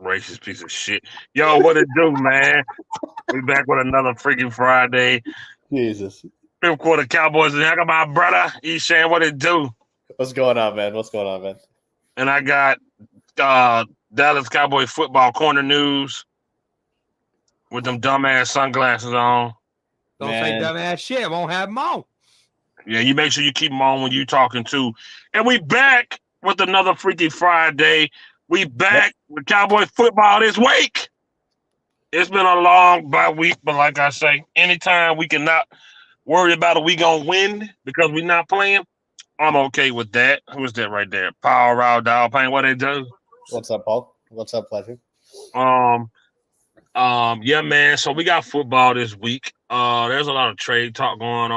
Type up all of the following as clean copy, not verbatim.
Racist piece of shit. Yo, what it do, man? We back with another freaking Friday. Jesus. Fifth quarter Cowboys and I got my brother, Eshan, what it do? What's going on, man? What's going on, man? And I got Dallas Cowboy football corner news with them dumbass sunglasses on. Don't say Man. dumbass shit. Won't have them on. Yeah, you make sure you keep them on when you talking too. And we back with another freaking Friday. We back with Cowboy football this week. It's been a long bye week, but like I say, anytime we cannot worry about it, we gonna win because we not playing. I'm okay with that. Who's that right there? Power Raw Dog Pain. What they do? What's up, Paul? What's up, Pleasure? Yeah, man. So we got football this week. There's a lot of trade talk going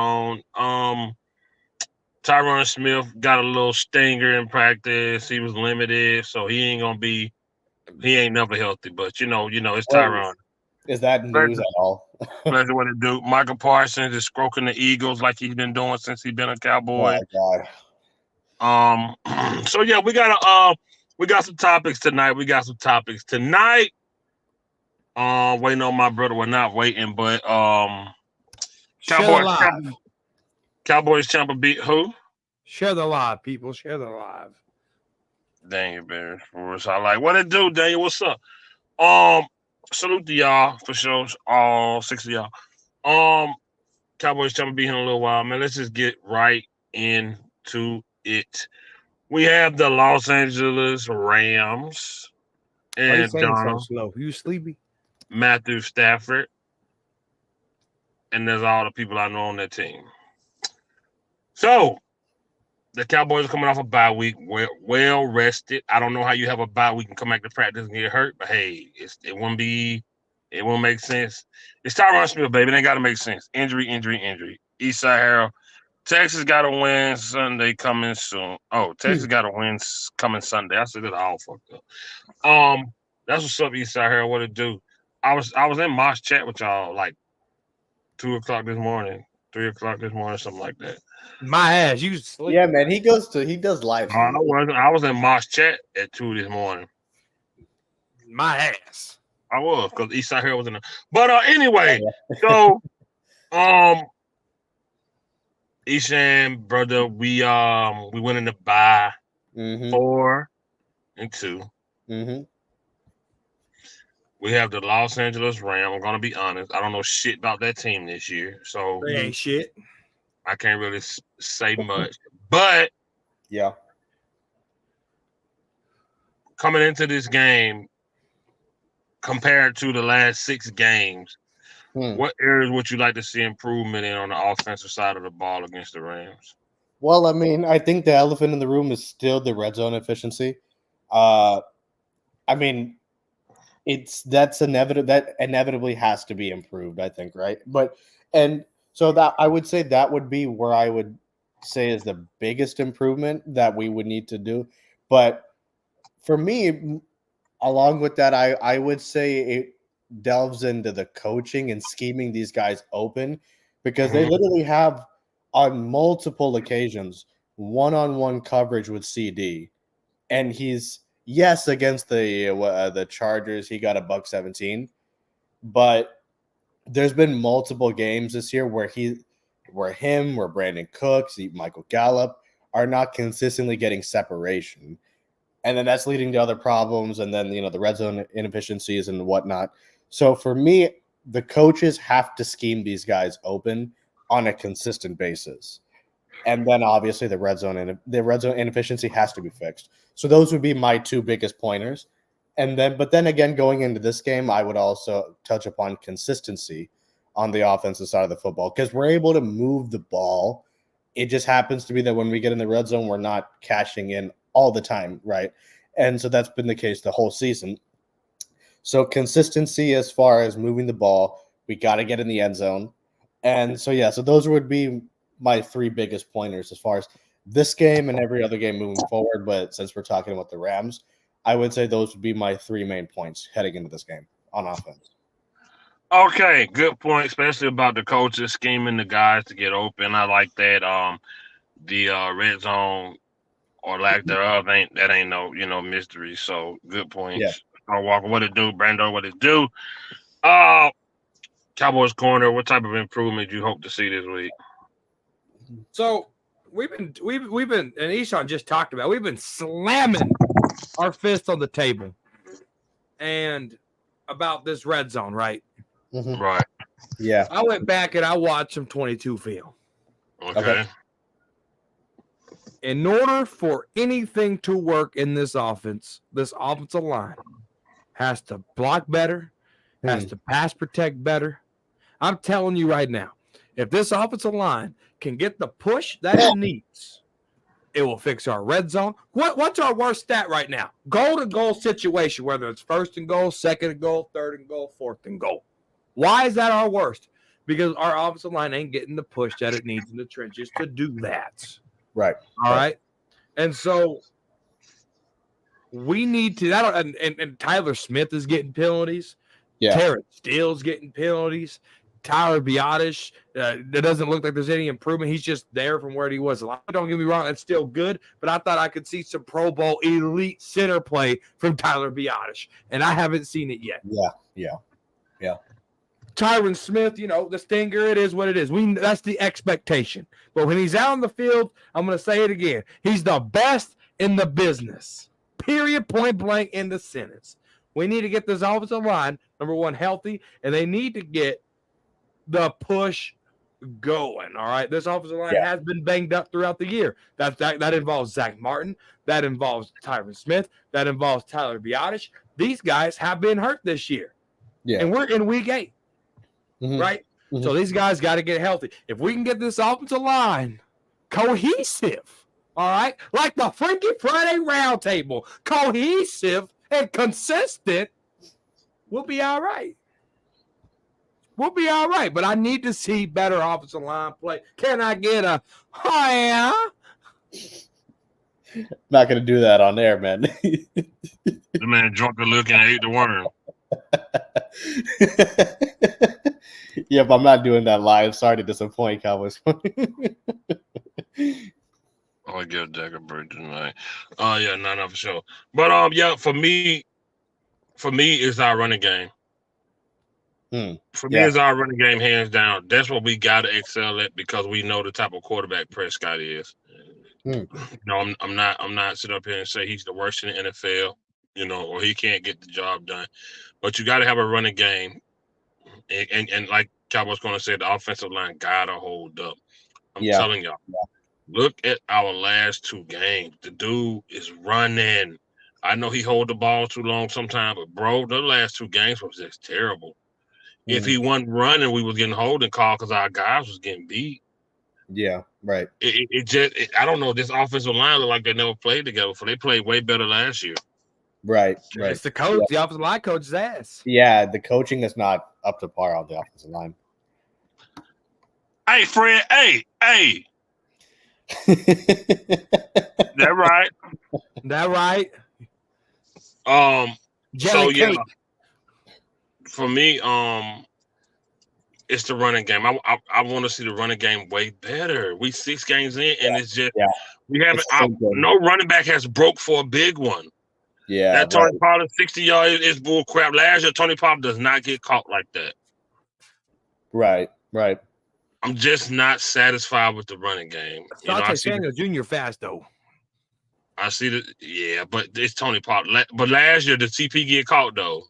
on. Tyron Smith got a little stinger in practice. He was limited, so he ain't gonna be. He ain't never healthy, but you know, it's Tyron. Is that news at all? Pleasure what it do. Michael Parsons is stroking the Eagles like he's been doing since he's been a Cowboy. Oh my God. So yeah, we got some topics tonight. Waiting on my brother. We're not waiting, but Cowboys champion beat who? Share the live, people. Share the live. Daniel Barry for us. I like what it do, Daniel. What's up? Salute to y'all for sure. All 6 of y'all. Cowboys champion beat him in a little while, man. Let's just get right into it. We have the Los Angeles Rams and so slow. You sleepy? Matthew Stafford, and there's all the people I know on that team. So the Cowboys are coming off a bye week, well rested. I don't know how you have a bye week and come back to practice and get hurt, but hey, it won't make sense. It's Tyron Smith, baby. It ain't got to make sense. Injury. Eastside Harold. Texas got a win Sunday coming soon. Oh, Texas got a win coming Sunday. I said it all fucked up. That's what's up, Eastside Harold. What it do? I was in Mosh chat with y'all like 2 o'clock this morning, 3 o'clock this morning, something like that. My ass, you sleep. Yeah, man. He does live. I was in Mosh chat at 2 this morning. My ass. I was because Eastside Harold was in there. But anyway, so Eshan, brother, we went in the bye 4-2. Mm-hmm. We have the Los Angeles Rams. I'm gonna be honest. I don't know shit about that team this year, so they ain't shit. I can't really say much. But yeah, coming into this game, compared to the last 6 games, what areas would you like to see improvement in on the offensive side of the ball against the Rams? Well, I mean, I think the elephant in the room is still the red zone efficiency. I mean, that inevitably has to be improved, I think, right? So that I would say that would be where I would say is the biggest improvement that we would need to do. But for me, along with that, I would say it delves into the coaching and scheming these guys open, because they literally have on multiple occasions one-on-one coverage with CD, and he's against the Chargers he got $117, but there's been multiple games this year where Brandon Cooks, Michael Gallup are not consistently getting separation. And then that's leading to other problems. And then, the red zone inefficiencies and whatnot. So for me, the coaches have to scheme these guys open on a consistent basis. And then obviously the red zone inefficiency has to be fixed. So those would be my 2 biggest pointers. But then again, going into this game, I would also touch upon consistency on the offensive side of the football, because we're able to move the ball. It just happens to be that when we get in the red zone, we're not cashing in all the time, right? And so that's been the case the whole season. So consistency as far as moving the ball, we got to get in the end zone. And so, so those would be my 3 biggest pointers as far as this game and every other game moving forward. But since we're talking about the Rams, I would say those would be my 3 main points heading into this game on offense. Okay, good point, especially about the coaches scheming the guys to get open. I like that. The red zone or lack thereof ain't no mystery. So good points. Yeah. Walker, what it do? Brando, what it do? Cowboys corner. What type of improvement do you hope to see this week? So we've been, and Eshaun just talked about. We've been slamming our fist on the table, and about this red zone, right? Mm-hmm. Right. Yeah. I went back and I watched some 22 film. Okay. In order for anything to work in this offensive line has to block better, has to pass protect better. I'm telling you right now, if this offensive line can get the push that it needs, it will fix our red zone. What's our worst stat right now? Goal to goal situation, whether it's first and goal, second and goal, third and goal, fourth and goal. Why is that our worst? Because our offensive line ain't getting the push that it needs in the trenches to do that. Right. All right. And so we need to, and Tyler Smith is getting penalties. Yeah. Terrence Steele's getting penalties. Tyler Biotish, it doesn't look like there's any improvement. He's just there from where he was. Don't get me wrong, it's still good, but I thought I could see some Pro Bowl elite center play from Tyler Biotish, and I haven't seen it yet. Yeah. Tyron Smith, the stinger, it is what it is. That's the expectation. But when he's out on the field, I'm going to say it again. He's the best in the business. Period, point blank in the sentence. We need to get this offensive line, number one, healthy, and they need to get the push going. All right. This offensive line has been banged up throughout the year. That involves Zach Martin. That involves Tyron Smith. That involves Tyler Biotish. These guys have been hurt this year. Yeah. And we're in week 8. Mm-hmm. Right? Mm-hmm. So these guys got to get healthy. If we can get this offensive line cohesive, all right, like the Freaky Friday round table, cohesive and consistent, we'll be all right. We'll be all right. But I need to see better offensive line play. Can I get a oh yeah? Not going to do that on air, man. The man drunk the look and ate the worm. Yep, I'm not doing that live. Sorry to disappoint, Cowboys. I'll give Dak a break tonight. Yeah, no, for sure. But yeah, for me, it's our running game. For me, it's our running game, hands down. That's what we got to excel at because we know the type of quarterback Prescott is. I'm not sitting up here and say he's the worst in the NFL, or he can't get the job done. But you got to have a running game. And like Cowboys going to say, the offensive line got to hold up. I'm telling y'all, look at our last 2 games. The dude is running. I know he hold the ball too long sometimes, but, bro, the last 2 games was just terrible. If he wasn't running, we was getting holding call because our guys was getting beat. Yeah, right. I don't know. This offensive line look like they never played together. So they played way better last year. Right. It's the coach, the offensive line coach's ass. Yeah, the coaching is not up to par on the offensive line. Hey, Fred. Hey. That right. That right. So yeah, for me, it's the running game. I want to see the running game way better. We 6 games in, and it's just we haven't. No running back has broke for a big one. Yeah, that Tony Pollard 60 yards is bull crap. Last year, Tony Pollard does not get caught like that. Right. I'm just not satisfied with the running game. Asante Samuel Jr. fast though. I see but it's Tony Pollard. But last year, did CP get caught though?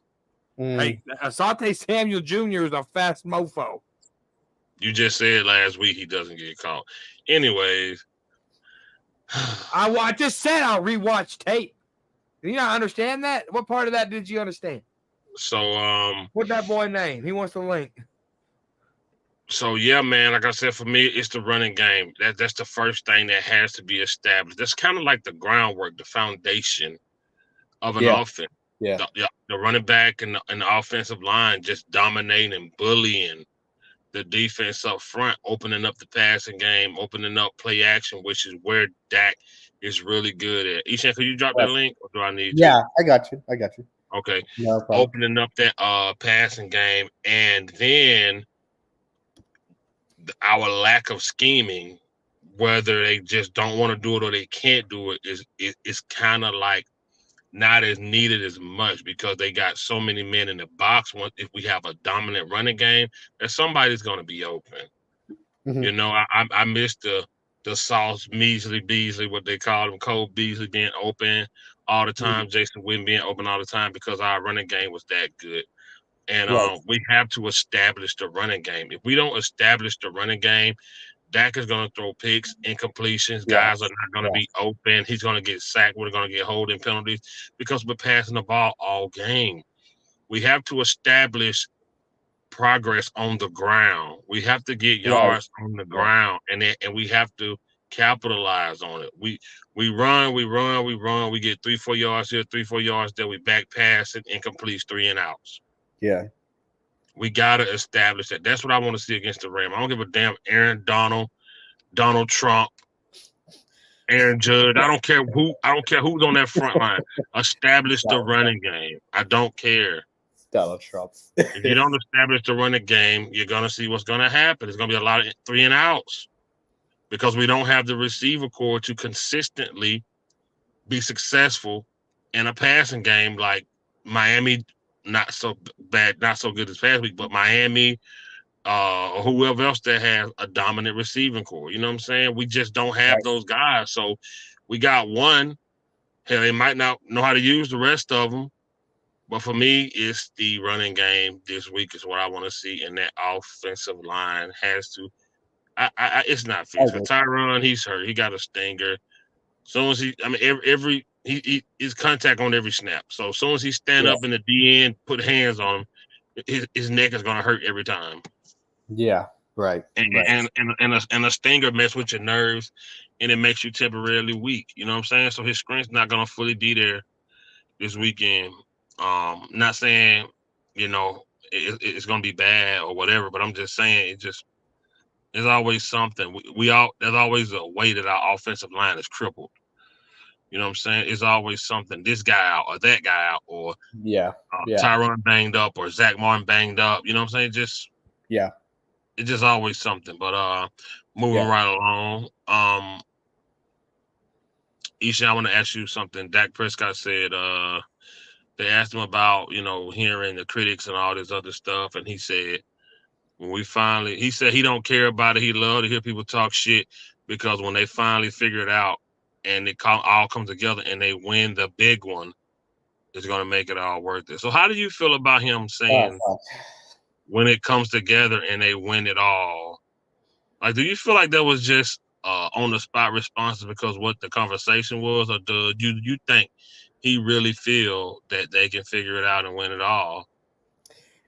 Hey, Asante Samuel Jr. is a fast mofo. You just said last week he doesn't get caught. Anyways, I just said I'll rewatch tape. Do you not understand that? What part of that did you understand? So, what's that boy name? He wants the link. So yeah, man, like I said, for me, it's the running game. That's the first thing that has to be established. That's kind of like the groundwork, the foundation of an offense. Yeah. The running back and the offensive line just dominating and bullying the defense up front, opening up the passing game, opening up play action, which is where Dak is really good at. Ishan, can you drop that link, or do I need to? I got you. Okay. No problem. Opening up that passing game, and then our lack of scheming whether they just don't want to do it or they can't do it is kind of like not as needed as much because they got so many men in the box. If we have a dominant running game, that somebody's going to be open. Mhm. You know, I missed the Sauce Beasley, what they call him, Cole Beasley being open all the time, Jason Witten being open all the time because our running game was that good. And Right. we have to establish the running game. If we don't establish the running game, Dak is going to throw picks, incompletions. Guys are Yes. not going to be Yes. open. He's going to get sacked. We're going to get holding penalties because we're passing the ball all game. We have to establish progress on the ground. We have to get Right. yards on the Right. ground, and we have to capitalize on it. We run. We get 3-4 yards here, 3-4 yards there. We back pass it, incompletes, 3 and outs. Yeah. We gotta establish that. That's what I want to see against the Rams. I don't give a damn Aaron Donald, Donald Trump, Aaron Judge. I don't care who. I don't care who's on that front line. Establish the running game. I don't care. Donald Trump. If you don't establish the running game, you're gonna see what's gonna happen. It's gonna be a lot of 3 and outs because we don't have the receiver core to consistently be successful in a passing game like Miami. Not so bad, not so good this past week, but Miami, or whoever else that has a dominant receiving core. You know what I'm saying? We just don't have Right. those guys. So we got one. Hell, they might not know how to use the rest of them. But for me, it's the running game this week is what I want to see, and that offensive line has to. It's not fixed. For Tyron, he's hurt. He got a stinger. Soon as he is contact on every snap. So as soon as he stand up in the DN, put hands on him, his neck is gonna hurt every time. Yeah. Right. And a stinger mess with your nerves, and it makes you temporarily weak. You know what I'm saying? So his strength's not gonna fully be there this weekend. Not saying it's gonna be bad or whatever, but I'm just saying there's always something. There's always a way that our offensive line is crippled. You know what I'm saying? It's always something. This guy out or that guy out or Tyron banged up or Zach Martin banged up. You know what I'm saying? It's just always something. But moving right along. Isha, I want to ask you something. Dak Prescott said they asked him about, hearing the critics and all this other stuff, and he said he said he don't care about it. He love to hear people talk shit because when they finally figure it out and it all comes together and they win the big one, it's gonna make it all worth it. So how do you feel about him saying when it comes together and they win it all? Like, do you feel like that was just on the spot responses because what the conversation was, or do you think he really feel that they can figure it out and win it all?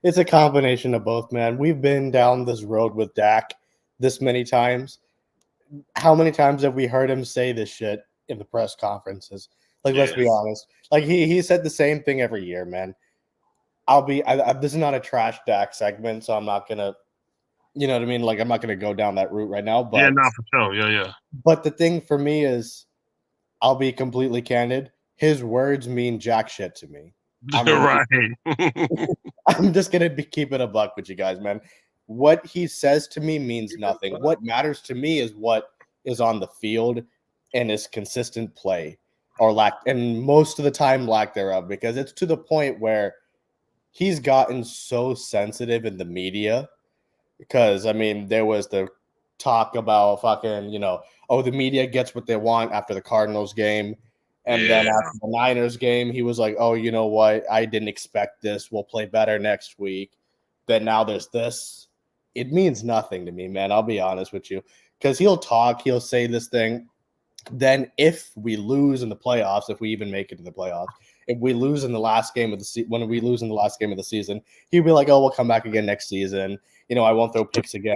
It's a combination of both, man. We've been down this road with Dak this many times. How many times have we heard him say this shit in the press conferences? Like, let's be honest. Like, he said the same thing every year, man. This is not a trash Dak segment, so I'm not gonna, you know what I mean? Like, I'm not gonna go down that route right now. But for sure. Yeah. But the thing for me is, I'll be completely candid. His words mean jack shit to me. Right. I'm just gonna keep it a buck with you guys, man. What he says to me means nothing. What matters to me is what is on the field and his consistent play or lack, and most of the time lack thereof, because it's to the point where he's gotten so sensitive in the media. Because there was the talk about fucking, the media gets what they want after the Cardinals game. And then after the Niners game, he was like, oh, you know what? I didn't expect this. We'll play better next week. Then now there's this. It means nothing to me, man. I'll be honest with you. Because he'll say this thing. Then if we lose in the playoffs, if we even make it to the playoffs, if we lose in the last game of the when we lose in the last game of the season, he'll be like, oh, we'll come back again next season. I won't throw picks again.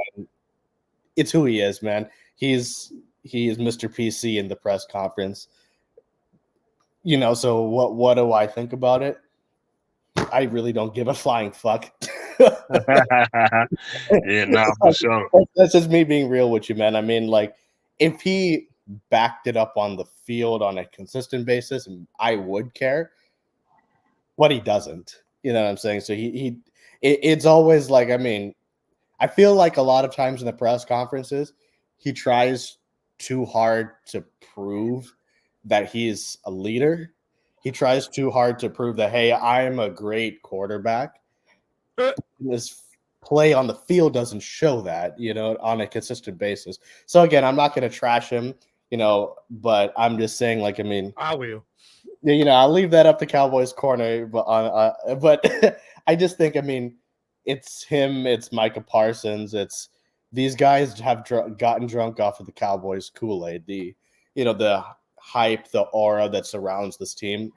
It's who he is, man. He is Mr. PC in the press conference. So what do I think about it? I really don't give a flying fuck. For sure. That's just me being real with you, man. If he backed it up on the field on a consistent basis, I would care. But he doesn't. You know what I'm saying? So it's always like, I feel like a lot of times in the press conferences, he tries too hard to prove that he is a leader. He tries too hard to prove that, hey, I am a great quarterback. His play on the field doesn't show that, on a consistent basis. So again, I'm not going to trash him, but I'm just saying, like, I mean, I will. I'll leave that up to Cowboys corner, but I just think, I mean, it's him, it's Micah Parsons, it's these guys have gotten drunk off of the Cowboys Kool-Aid, the hype, the aura that surrounds this team.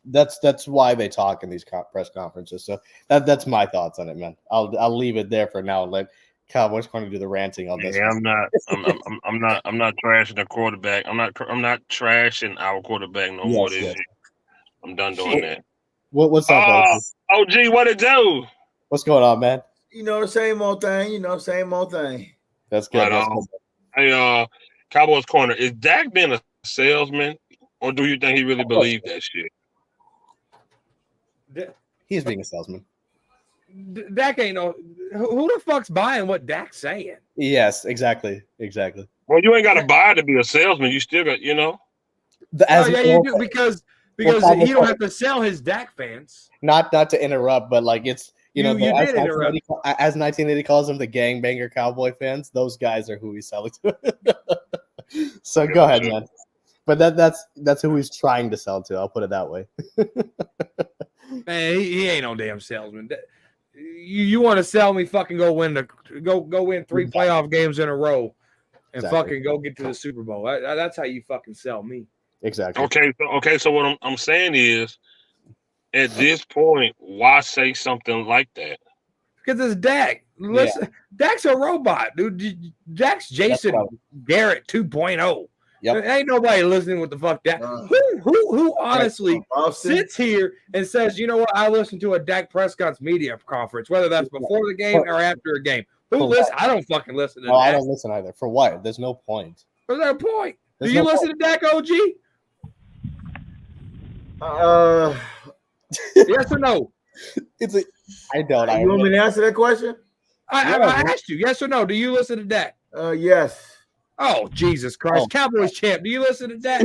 That's why they talk in these press conferences. So that's my thoughts on it, man. I'll leave it there for now and let Cowboys corner do the ranting on this. Yeah, I'm not trashing the quarterback. I'm not trashing our quarterback no more this year. I'm done doing that. What's up, OG? What it do? What's going on, man? The same old thing. Same old thing. That's good. Hey, Cowboys corner, is Dak being a salesman, or do you think he really believed that shit? He's being a salesman. Dak ain't no. Who the fuck's buying what Dak's saying? Yes, exactly. Well, you ain't got to buy to be a salesman. You still got, you do because he don't have to sell his Dak fans. Not to interrupt, but like it's as 1980 calls them the gangbanger Cowboy fans. Those guys are who he's selling to. So go ahead, man. But that's who he's trying to sell to. I'll put it that way. Man, he ain't no damn salesman. You want to sell me? Fucking go win 3 playoff games in a row, and fucking go get to the Super Bowl. That's how you fucking sell me. Exactly. Okay. So what I'm saying is, at this point, why say something like that? Because it's Dak. Listen, Dak's a robot, dude. Dak's Jason Garrett 2.0. Yep. Ain't nobody listening what the fuck Dak. Who honestly sits here and says, you know what? I listened to a Dak Prescott's media conference, whether that's before the game or after a game. Who listen? I don't fucking listen to Dak. I don't listen either. For what? There's no point. There's no point. Do you listen to Dak, OG? Yes or no? I don't. You want me to answer that question? I asked you. Yes or no? Do you listen to Dak? Yes. Oh, Jesus Christ. Cowboys champ. Do you listen to Dak?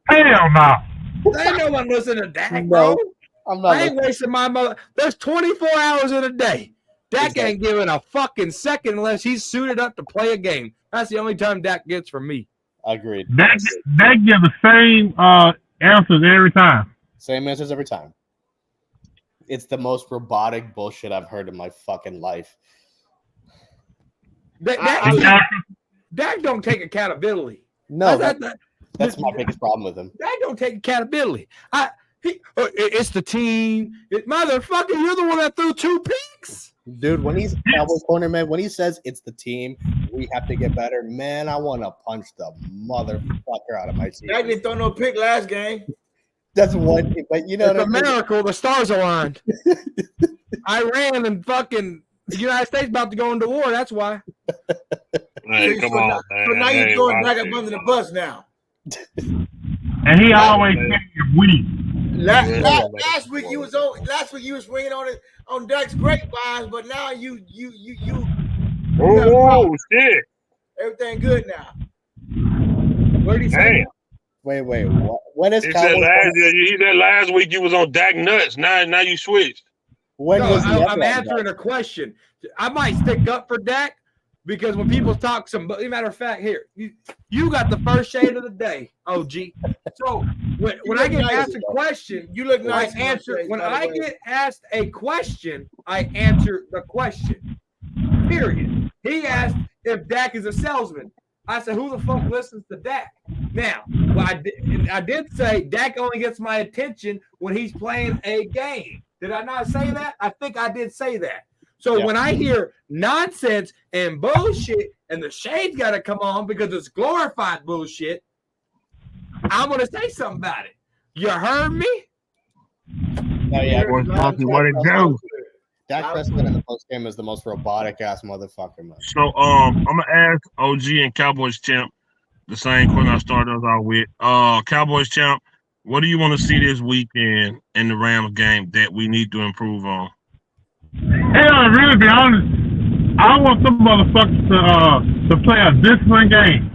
Hell no. Ain't no one listening to Dak, bro. I'm not. I ain't wasting my mother. There's 24 hours in a day. Dak ain't giving a fucking second unless he's suited up to play a game. That's the only time Dak gets from me. Agreed. Dak gives the same answers every time. Same answers every time. It's the most robotic bullshit I've heard in my fucking life. Dak don't take accountability. No, that's my biggest problem with him. Dak don't take accountability. It's the team. Motherfucker, you're the one that threw 2 picks. Dude, when he's Cowboys corner, man, when he says it's the team, we have to get better, man, I want to punch the motherfucker out of my seat. Dak didn't throw no pick last game. That's one thing, but it's a miracle. The stars aligned. Iran and fucking the United States about to go into war. That's why. Hey, come on, man. So now you're going back up under the bus now. And he always said you're weak. Last week you was ringing on Dak's grapevines, but now you. Oh shit! Everything good now. What did he say? Wait. What? When is he said last week you was on Dak nuts. Now you switched. I'm answering a question. I might stick up for Dak because when people talk matter of fact, here you got the first shade of the day, OG. So when I get asked a question, you look nice. When I get asked a question, I answer the question. Period. He asked if Dak is a salesman. I said, who the fuck listens to Dak? Now, I did say Dak only gets my attention when he's playing a game. Did I not say that? I think I did say that. So when I hear nonsense and bullshit and the shade's got to come on because it's glorified bullshit, I'm going to say something about it. You heard me? Oh, yeah. What it do? Dak Prescott in the postgame is the most robotic ass motherfucker, man. So I'm gonna ask OG and Cowboys champ the same question I started us out with. Cowboys champ, what do you want to see this weekend in the Rams game that we need to improve on? Hell, really be honest, I want some motherfuckers to play a disciplined game.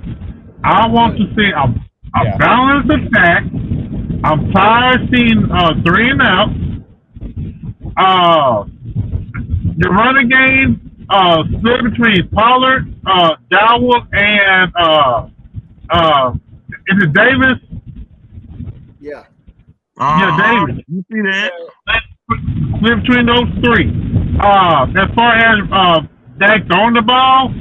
I want to see a balanced attack. I'm tired of seeing 3 and out. The running game split between Pollard, Dowell, and is it Davis? Yeah. Davis. You see that? Split between those 3. As far as Dak throwing the ball,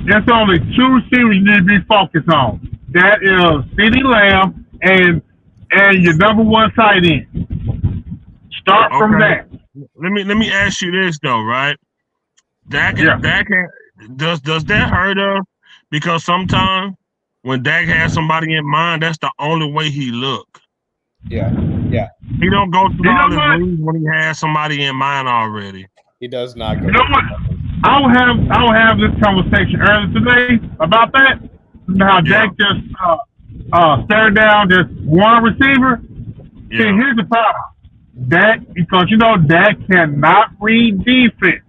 there's only 2 receivers you need to be focused on. That is CeeDee Lamb and your number 1 tight end. Start from that. Let me ask you this though, right? Dak does that hurt us? Because sometimes when Dak has somebody in mind, that's the only way he look. Yeah. He don't go through all his reads when he has somebody in mind already. He does not go. You know what? I will have this conversation earlier today about that. How Dak just stared down this one receiver. Yeah. See, here's the problem. Because Dak cannot read defense.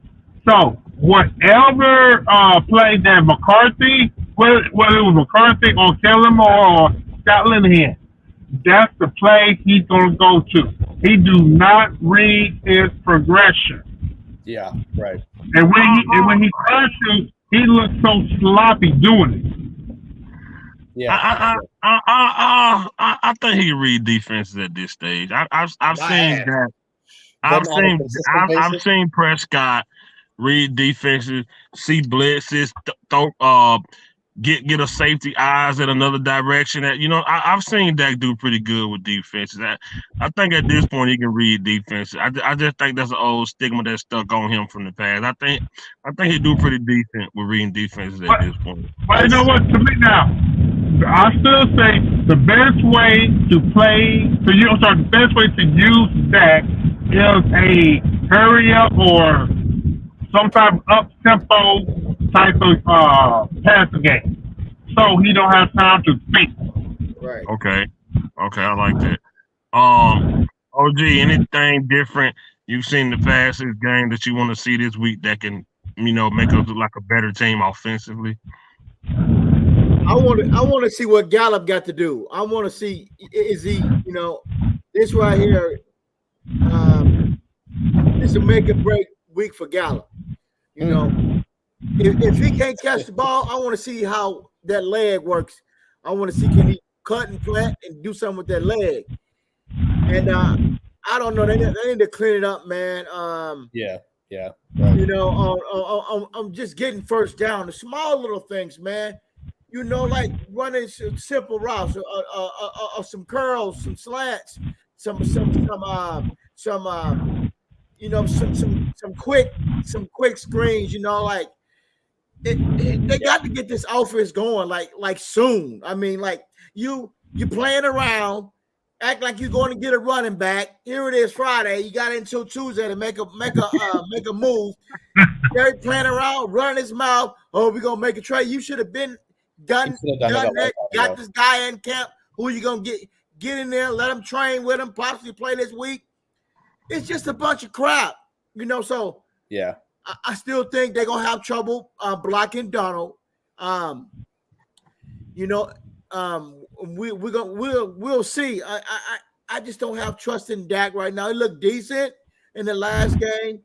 So whatever play that McCarthy, whether it was McCarthy or Kellen Moore or Scott Linehan, that's the play he's gonna go to. He do not read his progression. Yeah, right. And when he tries to, he looks so sloppy doing it. Yeah. I think he can read defenses at this stage. I've seen that. I've seen Prescott read defenses, see blitzes, get a safety eyes at another direction. I've seen Dak do pretty good with defenses. I think at this point he can read defenses. I just think that's an old stigma that's stuck on him from the past. I think he do pretty decent with reading defenses at this point. But you know what? To me now, I still say the best way to the best way to use Dak is a hurry up or some type of up-tempo type of passing game. So he don't have time to think. Right. Okay, I like that. OG, anything different you've seen the fastest game that you want to see this week that can, make us look like a better team offensively? I want to see what Gallup got to do. I want to see, is he, this right here, it's a make or break week for Gallup. If he can't catch the ball, I want to see how that leg works. I want to see, can he cut and plant and do something with that leg? And I don't know. They need to clean it up, man. Yeah. Right. I'm just getting first down. The small little things, man. Like running simple routes, or some curls, some slants, some quick screens. Like they got to get this offense going, like soon. I mean, like you playing around, act like you're going to get a running back. Here it is, Friday. You got until Tuesday to make a move. They're playing around, running his mouth. Oh, we're gonna make a trade. You should have been done that. Got this guy in camp. Who you gonna get in there? Let him train with him. Possibly play this week. It's just a bunch of crap, So yeah, I still think they're gonna have trouble blocking Donald. We'll see. I just don't have trust in Dak right now. He looked decent in the last game.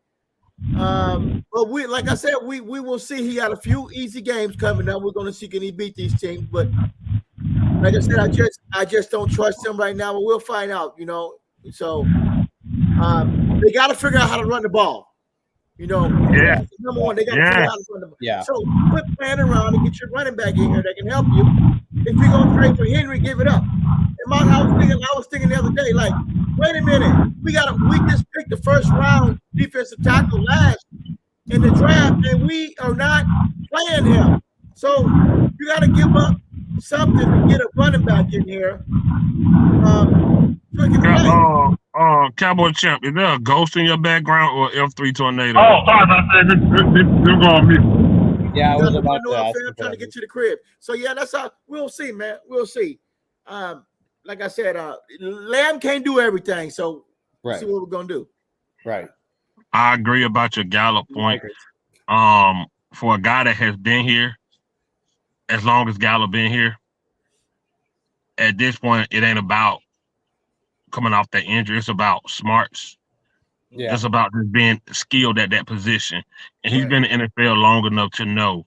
But like I said, we will see. He got a few easy games coming up. We're gonna see can he beat these teams. But like I said, I just don't trust him right now. But we'll find out. So they got to figure out how to run the ball. Number one, they got to figure out how to run the ball. Yeah. So quit playing around and get your running back in here that can help you. If you're gonna trade for Henry, give it up. And I was thinking the other day, like, wait a minute, we just picked the first round defensive tackle last in the draft, and we are not playing him. So you got to give up something to get a running back in here. Cowboy Champ, is there a ghost in your background or F3 tornado? Oh, sorry about that. They're going on mute. Yeah, I was about to ask. I'm trying to get to the crib. So yeah, that's how we'll see, man. We'll see. Like I said, Lamb can't do everything, so we'll see what we're gonna do. Right. I agree about your Gallup point. For a guy that has been here as long as Gallup been here, at this point, it ain't about coming off that injury. It's about smarts. Yeah. It's about just being skilled at that position. And he's Right. been in the NFL long enough to know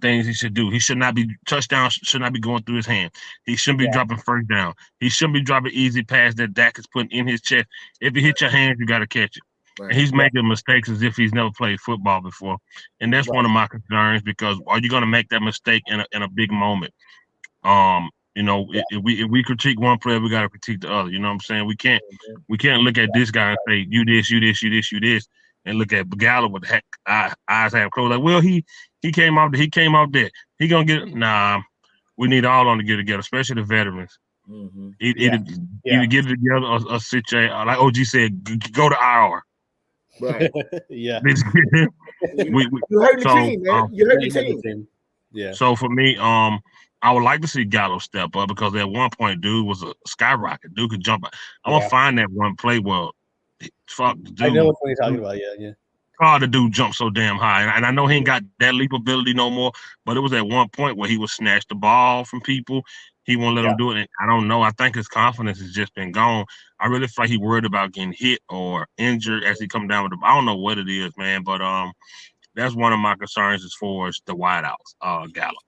things he should do. He should not be touchdowns should not be going through his hand. He shouldn't be dropping first down. He shouldn't be dropping easy pass that Dak is putting in his chest. If it hits your hands, you got to catch it. Right. And he's making mistakes as if he's never played football before. And that's one of my concerns because are you going to make that mistake in a big moment? If we critique one player, we got to critique the other. You know what I'm saying? We can't look at this guy and say you this, and look at Gallup with eyes half closed. Like, well, he came off there. He gonna get it. Nah. We need all on to get together, especially the veterans. Mm-hmm. Either get it together or sit there. Like OG said, go to IR. Right. Yeah. You hurt the team, man. You hurt the team. Yeah. So for me, I would like to see Gallo step up because at one point, dude was a skyrocket. Dude could jump. I'm gonna find that one play. Well, fuck, dude. I know what you're talking about. Yeah. Oh, the dude jumped so damn high, and I know he ain't got that leap ability no more. But it was at one point where he would snatch the ball from people. He won't let them do it. And I don't know. I think his confidence has just been gone. I really feel like he worried about getting hit or injured as he come down with the. I don't know what it is, man. But that's one of my concerns as far as the wideouts, Gallup.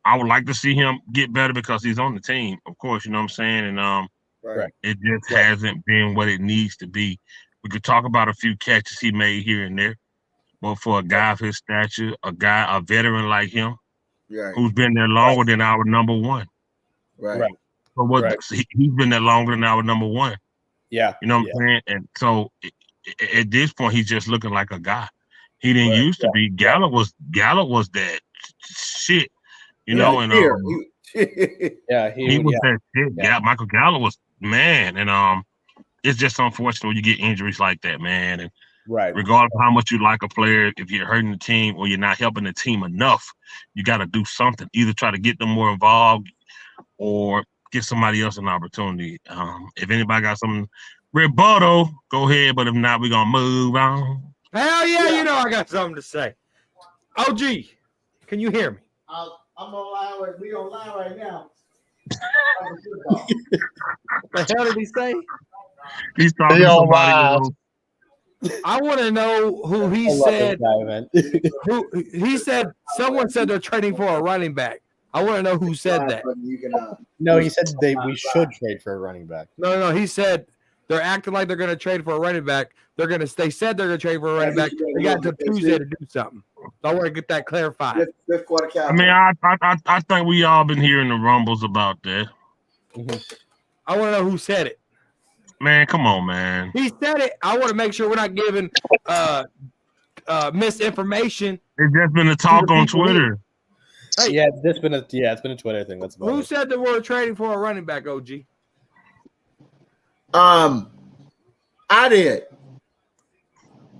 I would like to see him get better because he's on the team, of course. You know what I'm saying? And it just hasn't been what it needs to be. We could talk about a few catches he made here and there, but for a guy of his stature, a veteran like him, who's been there longer than our number one. Right. So he's been there longer than our number one. Yeah. You know what I'm saying? And so at this point, he's just looking like a guy. He didn't used to be. Gallup was that shit. You know, and he was that shit. Yeah. Michael Gallup was man, and it's just unfortunate when you get injuries like that, man. And regardless of how much you like a player, if you're hurting the team or you're not helping the team enough, you got to do something. Either try to get them more involved or get somebody else an opportunity. If anybody got some rebuttal, go ahead. But if not, we're gonna move on. Hell yeah, you know I got something to say. OG, can you hear me? I'm on live. We on live right now. What the hell did he say? He's talking to somebody. I want to know who he said. Who he said? Someone said they're trading for a running back. I want to know who said that. No, he said we should trade for a running back. No. He said they're acting like they're going to trade for a running back. They said they're going to trade for a running back. They got until Tuesday to do something. So I want to get that clarified. Fifth quarter count. I mean, I think we all been hearing the rumbles about that. I want to know who said it. Man, come on, man. He said it. I want to make sure we're not giving misinformation. It's just been a talk on Twitter. Hey, it's been a Twitter thing. That's about who it. said that we're trading for a running back, OG? I did.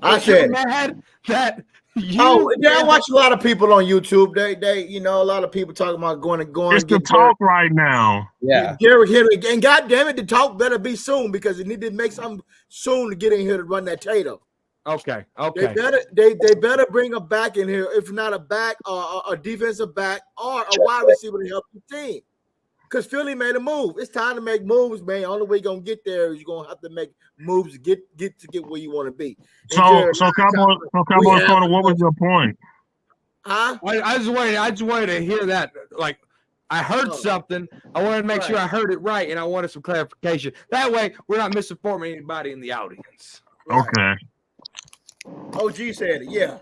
I said mad that you. I watch a lot of people on YouTube. They a lot of people talking about going. It's the talk right now. Yeah. Derrick Henry, and God damn it, the talk better be soon because it need to make something soon to get in here to run that Tato. Okay. They better bring a back in here, if not a back, a defensive back, or a wide receiver to help the team. Because Philly made a move. It's time to make moves, man. The only way you're gonna get there is you're gonna have to make moves to get where you want to be. So Cowboys corner, what was your point? Huh? I just wanted to hear that. Like, I heard something. I wanted to make sure I heard it right, and I wanted some clarification. That way, we're not misinforming anybody in the audience. Okay. OG said it, yeah.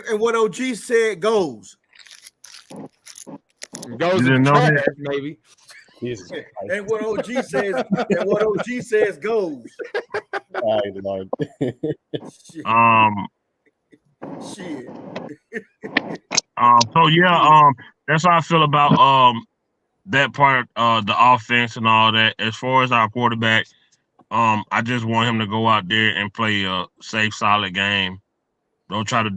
And what OG said goes. Goes in the trash, maybe. Jesus. And what OG says goes. All right, Lord. Shit. That's how I feel about that part, the offense and all that. As far as our quarterback, I just want him to go out there and play a safe, solid game. Don't try to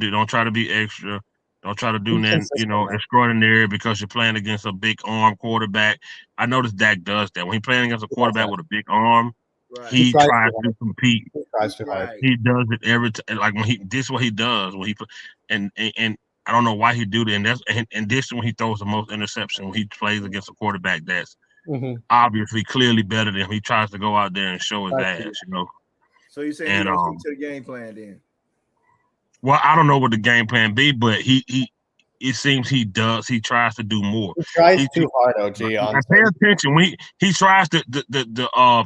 be extra. Don't try to do nothing, extraordinary because you're playing against a big arm quarterback. I noticed Dak does that. When he's playing against a quarterback with a big arm, he tries to compete. He does it every time. Like this is what he does when he and I don't know why he do that. And that's in addition when he throws the most interception when he plays against a quarterback that's obviously clearly better than him. He tries to go out there and show his ass, you know. So you saying he don't stick to the game plan then? Well, I don't know what the game plan be, but he it seems he does. He tries to do more. He tries too hard, OG. And pay attention when he tries to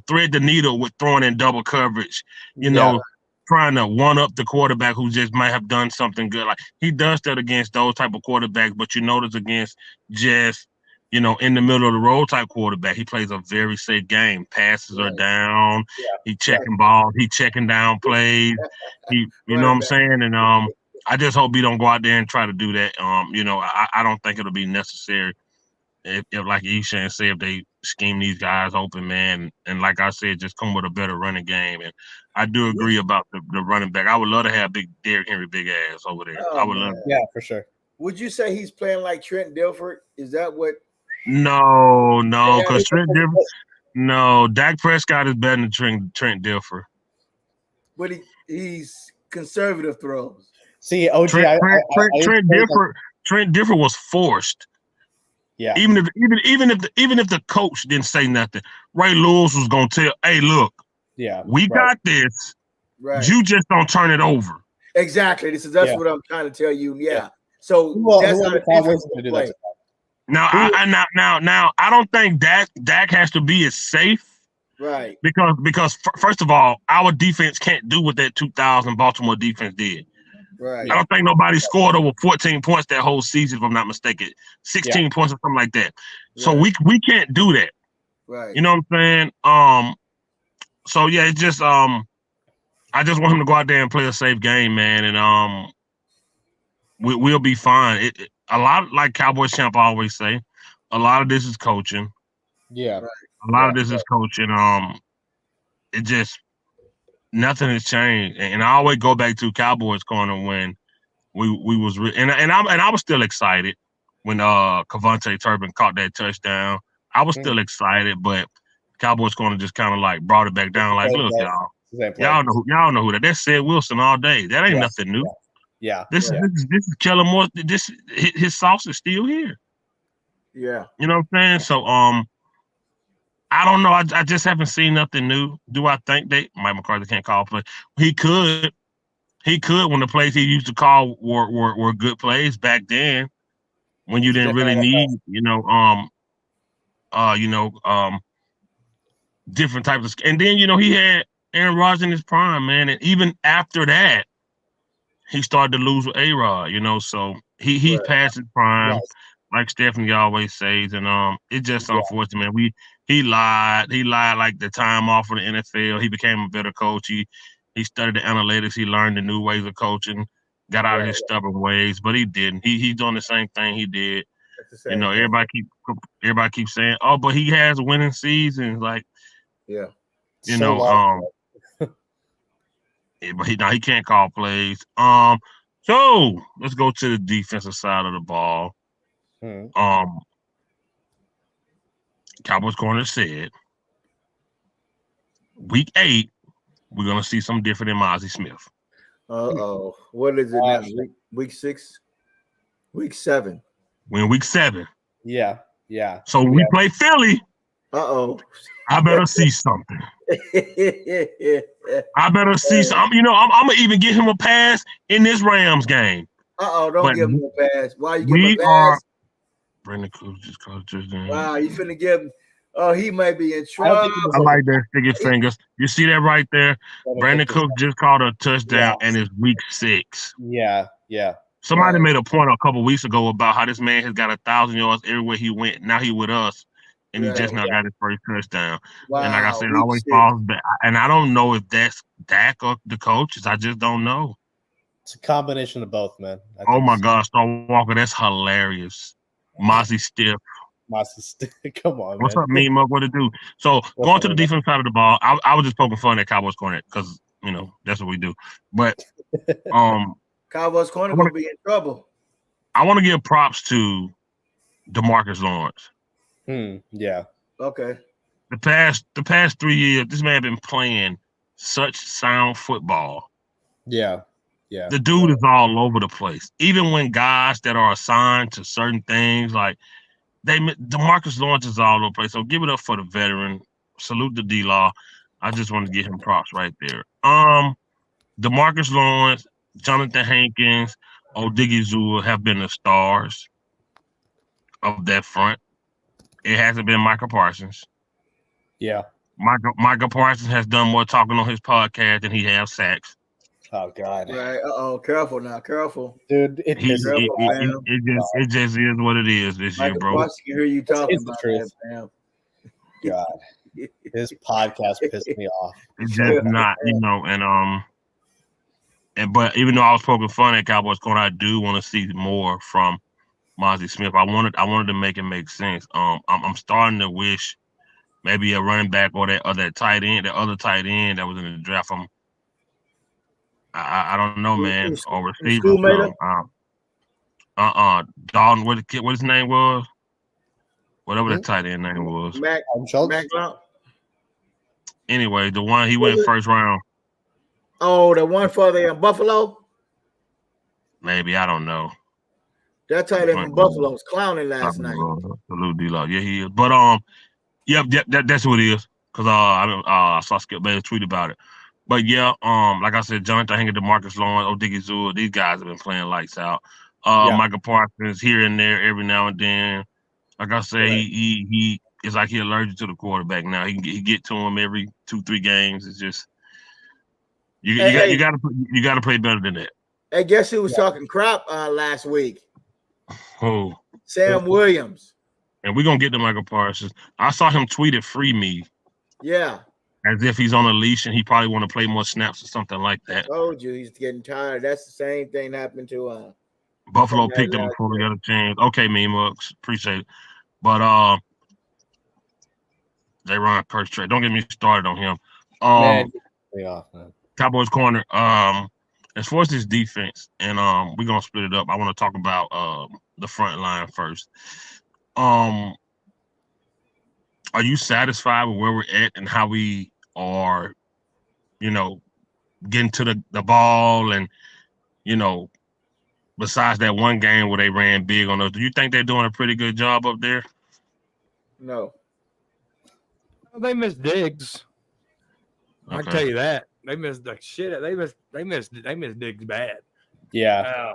thread the needle with throwing in double coverage. You know, trying to one up the quarterback who just might have done something good. Like he does that against those type of quarterbacks, but you notice against just in the middle of the road type quarterback, he plays a very safe game. Passes are down. He checking balls. He checking down plays. You know what I'm saying? And I just hope he don't go out there and try to do that. I don't think it'll be necessary. If like Eshan said, if they scheme these guys open, man, and like I said, just come with a better running game. And I do agree about the running back. I would love to have big Derrick Henry, big ass over there. I would love. Yeah, for sure. Would you say he's playing like Trent Dilfer? Is that what? No, because Dak Prescott is better than Trent Dilfer. But he's conservative throws. See, OG, Trent Dilfer was forced. Yeah. Even if the coach didn't say nothing, Ray Lewis was gonna tell, "Hey, look, we got this. Right. You just don't turn it over." Exactly. That's what I'm trying to tell you. Yeah. So that's how the defense will play. Now, I don't think Dak has to be as safe, right? Because first of all, our defense can't do what that 2000 Baltimore defense did. Right. I don't think nobody scored over 14 points that whole season, if I'm not mistaken. 16 points or something like that. So we can't do that. Right. You know what I'm saying? So yeah, it's just I just want him to go out there and play a safe game, man, and we'll be fine. A lot, like Cowboys champ always say, a lot of this is coaching. Yeah. A lot of this is coaching. It just nothing has changed, and I always go back to Cowboys corner when we was and I was still excited when Cavante Turpin caught that touchdown. I was still excited, but Cowboys corner just kind of like brought it back down. Like, look, y'all know who that. That's Sid Wilson all day. That ain't nothing new. Yeah. This is Kellen Moore. His sauce is still here. Yeah. You know what I'm saying? So I don't know. I just haven't seen nothing new. Do I think Mike McCarthy can't call play? He could when the plays he used to call were good plays back then when you didn't really need, different types of, and then he had Aaron Rodgers in his prime, man, and even after that, he started to lose with A-Rod, so he's past his prime, like Stephanie always says, and it's just unfortunate, man. He lied like the time off for the NFL. He became a better coach. He studied the analytics. He learned the new ways of coaching, got out of his stubborn ways, but he didn't. He's doing the same thing he did. Everybody keeps saying, "Oh, but he has winning seasons." Like, but he can't call plays. So let's go to the defensive side of the ball. Cowboys corner said, week 8, we're gonna see something different in Mozzie Smith. What is it now? Week 6? Week 7. We're in week 7. Yeah. So we play Philly. I better see something. I better see something. I'm gonna even give him a pass in this Rams game. Don't give him a pass. Why you give him a pass? Brandon Cooks just caught a touchdown. Wow, you finna give him. Oh, he might be in trouble. I like that sticky fingers. You see that right there? Brandon Cooks just caught a touchdown and it's week 6. Yeah. Somebody made a point a couple weeks ago about how this man has got 1,000 yards everywhere he went. Now he with us, and he just now got his first touchdown. Wow, and like I said, it always falls back. And I don't know if that's Dak or the coaches. I just don't know. It's a combination of both, man. Oh my gosh, Star Walker, that's hilarious. Mozzie Stiff. Come on, what's up, Meme Up? What to do? So going to the defense side of the ball, I was just poking fun at Cowboys corner because that's what we do. But Cowboys corner gonna be in trouble. I want to give props to DeMarcus Lawrence. Yeah. Okay. The past 3 years, this man been playing such sound football. Yeah. Yeah. The dude is all over the place. Even when guys that are assigned to certain things, like DeMarcus Lawrence is all over the place. So give it up for the veteran. Salute to D-Law. I just want to give him props right there. DeMarcus Lawrence, Jonathan Hankins, Odigizua have been the stars of that front. It hasn't been Michael Parsons. Yeah. Michael Parsons has done more talking on his podcast than he has sacks. Oh God. Right. Careful now. Careful. Dude, it pisses me off. It just is what it is this year, bro. Parsons can hear you talking It's the about truth. that, fam. God. This podcast pissed me off. It's just not, but even though I was poking fun at Cowboys corner, I do want to see more from Mozzie Smith. I wanted to make it make sense. I'm starting to wish maybe a running back or that tight end, the other tight end that was in the draft. I don't know, man, or receiver. Dalton, what his name was? Whatever the tight end name was. Mac. Anyway, the one he went first round. Oh, the one for the Buffalo? Maybe, I don't know. That tight end from Buffalo was clowning last night. Salute D-Law. Yeah, he is. But yep, that's what it is. Cause I saw Skip Bayless tweet about it. But yeah, like I said, Jonathan Hankins, DeMarcus Lawrence, Odigizua, these guys have been playing lights out. Michael Parsons here and there every now and then. Like I said, he is like he allergic to the quarterback now. He get to him every 2-3 games. It's just you gotta play better than that. Hey, guess who was talking crap last week? Who? Sam Williams. And we're gonna get to Michael Parsons. I saw him tweet it, free me. Yeah. As if he's on a leash and he probably want to play more snaps or something like that. Told you he's getting tired. That's the same thing happened to Buffalo picked him before we got a chance. Okay, Memucks, appreciate it. But they run first trade. Don't get me started on him. Man. Cowboys corner. As far as this defense, and we're gonna split it up. I want to talk about the front line first. Are you satisfied with where we're at and how we are, getting to the ball and, besides that one game where they ran big on us, do you think they're doing a pretty good job up there? No. Well, they missed Diggs. Okay. I can tell you that. They missed the shit. They missed Diggs bad. Yeah.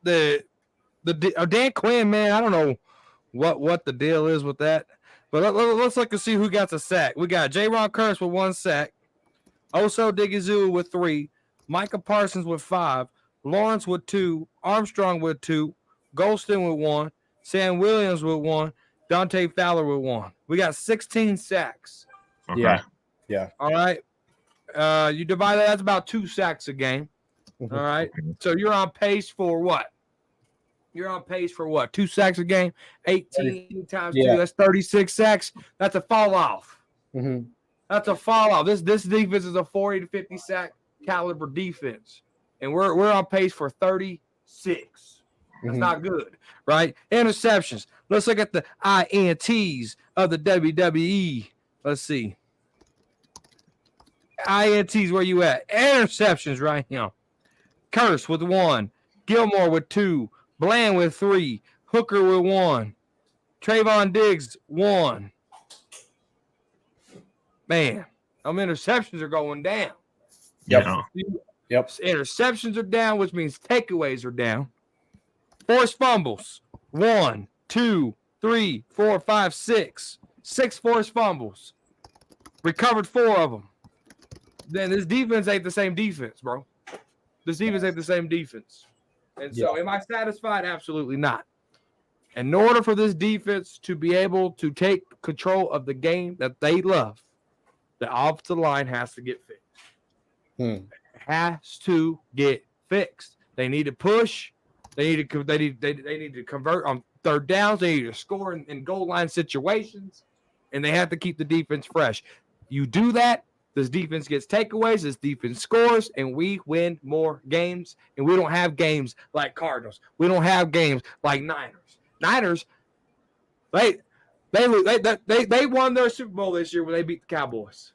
Dan Quinn, man, I don't know what the deal is with that. But let's look and see who got the sack. We got J-Ron Curtis with 1 sack, Oso Odigizua with 3, Micah Parsons with 5, Lawrence with 2, Armstrong with 2, Golston with 1, Sam Williams with 1, Dante Fowler with 1. We got 16 sacks. Okay. Yeah. All right. You divide that's about 2 sacks a game. All right. So you're on pace for what? You're on pace for what? 2 sacks a game? 18 times 2. That's 36 sacks. That's a fall off. Mm-hmm. That's a fall off. This defense is a 40 to 50 sack caliber defense, and we're on pace for 36. That's not good, right? Interceptions. Let's look at the INTs of the WWE. Let's see. INTs, where you at? Interceptions right here. Curse with 1. Gilmore with 2. Bland with 3. Hooker with 1. Trayvon Diggs 1. Man, interceptions are going down. Yep. Interceptions are down, which means takeaways are down. Forced fumbles. 1, 2, 3, 4, 5, 6. 6 forced fumbles. Recovered 4 of them. Then this defense ain't the same defense, bro. This defense ain't the same defense. And so am I satisfied? Absolutely not. In order for this defense to be able to take control of the game that they love, the offensive line has to get fixed. It has to get fixed. They need to push. They need to convert on third downs. They need to score in goal line situations, and they have to keep the defense fresh. You do that, this defense gets takeaways, this defense scores, and we win more games. And we don't have games like Cardinals. We don't have games like Niners. Niners, they won their Super Bowl this year when they beat the Cowboys.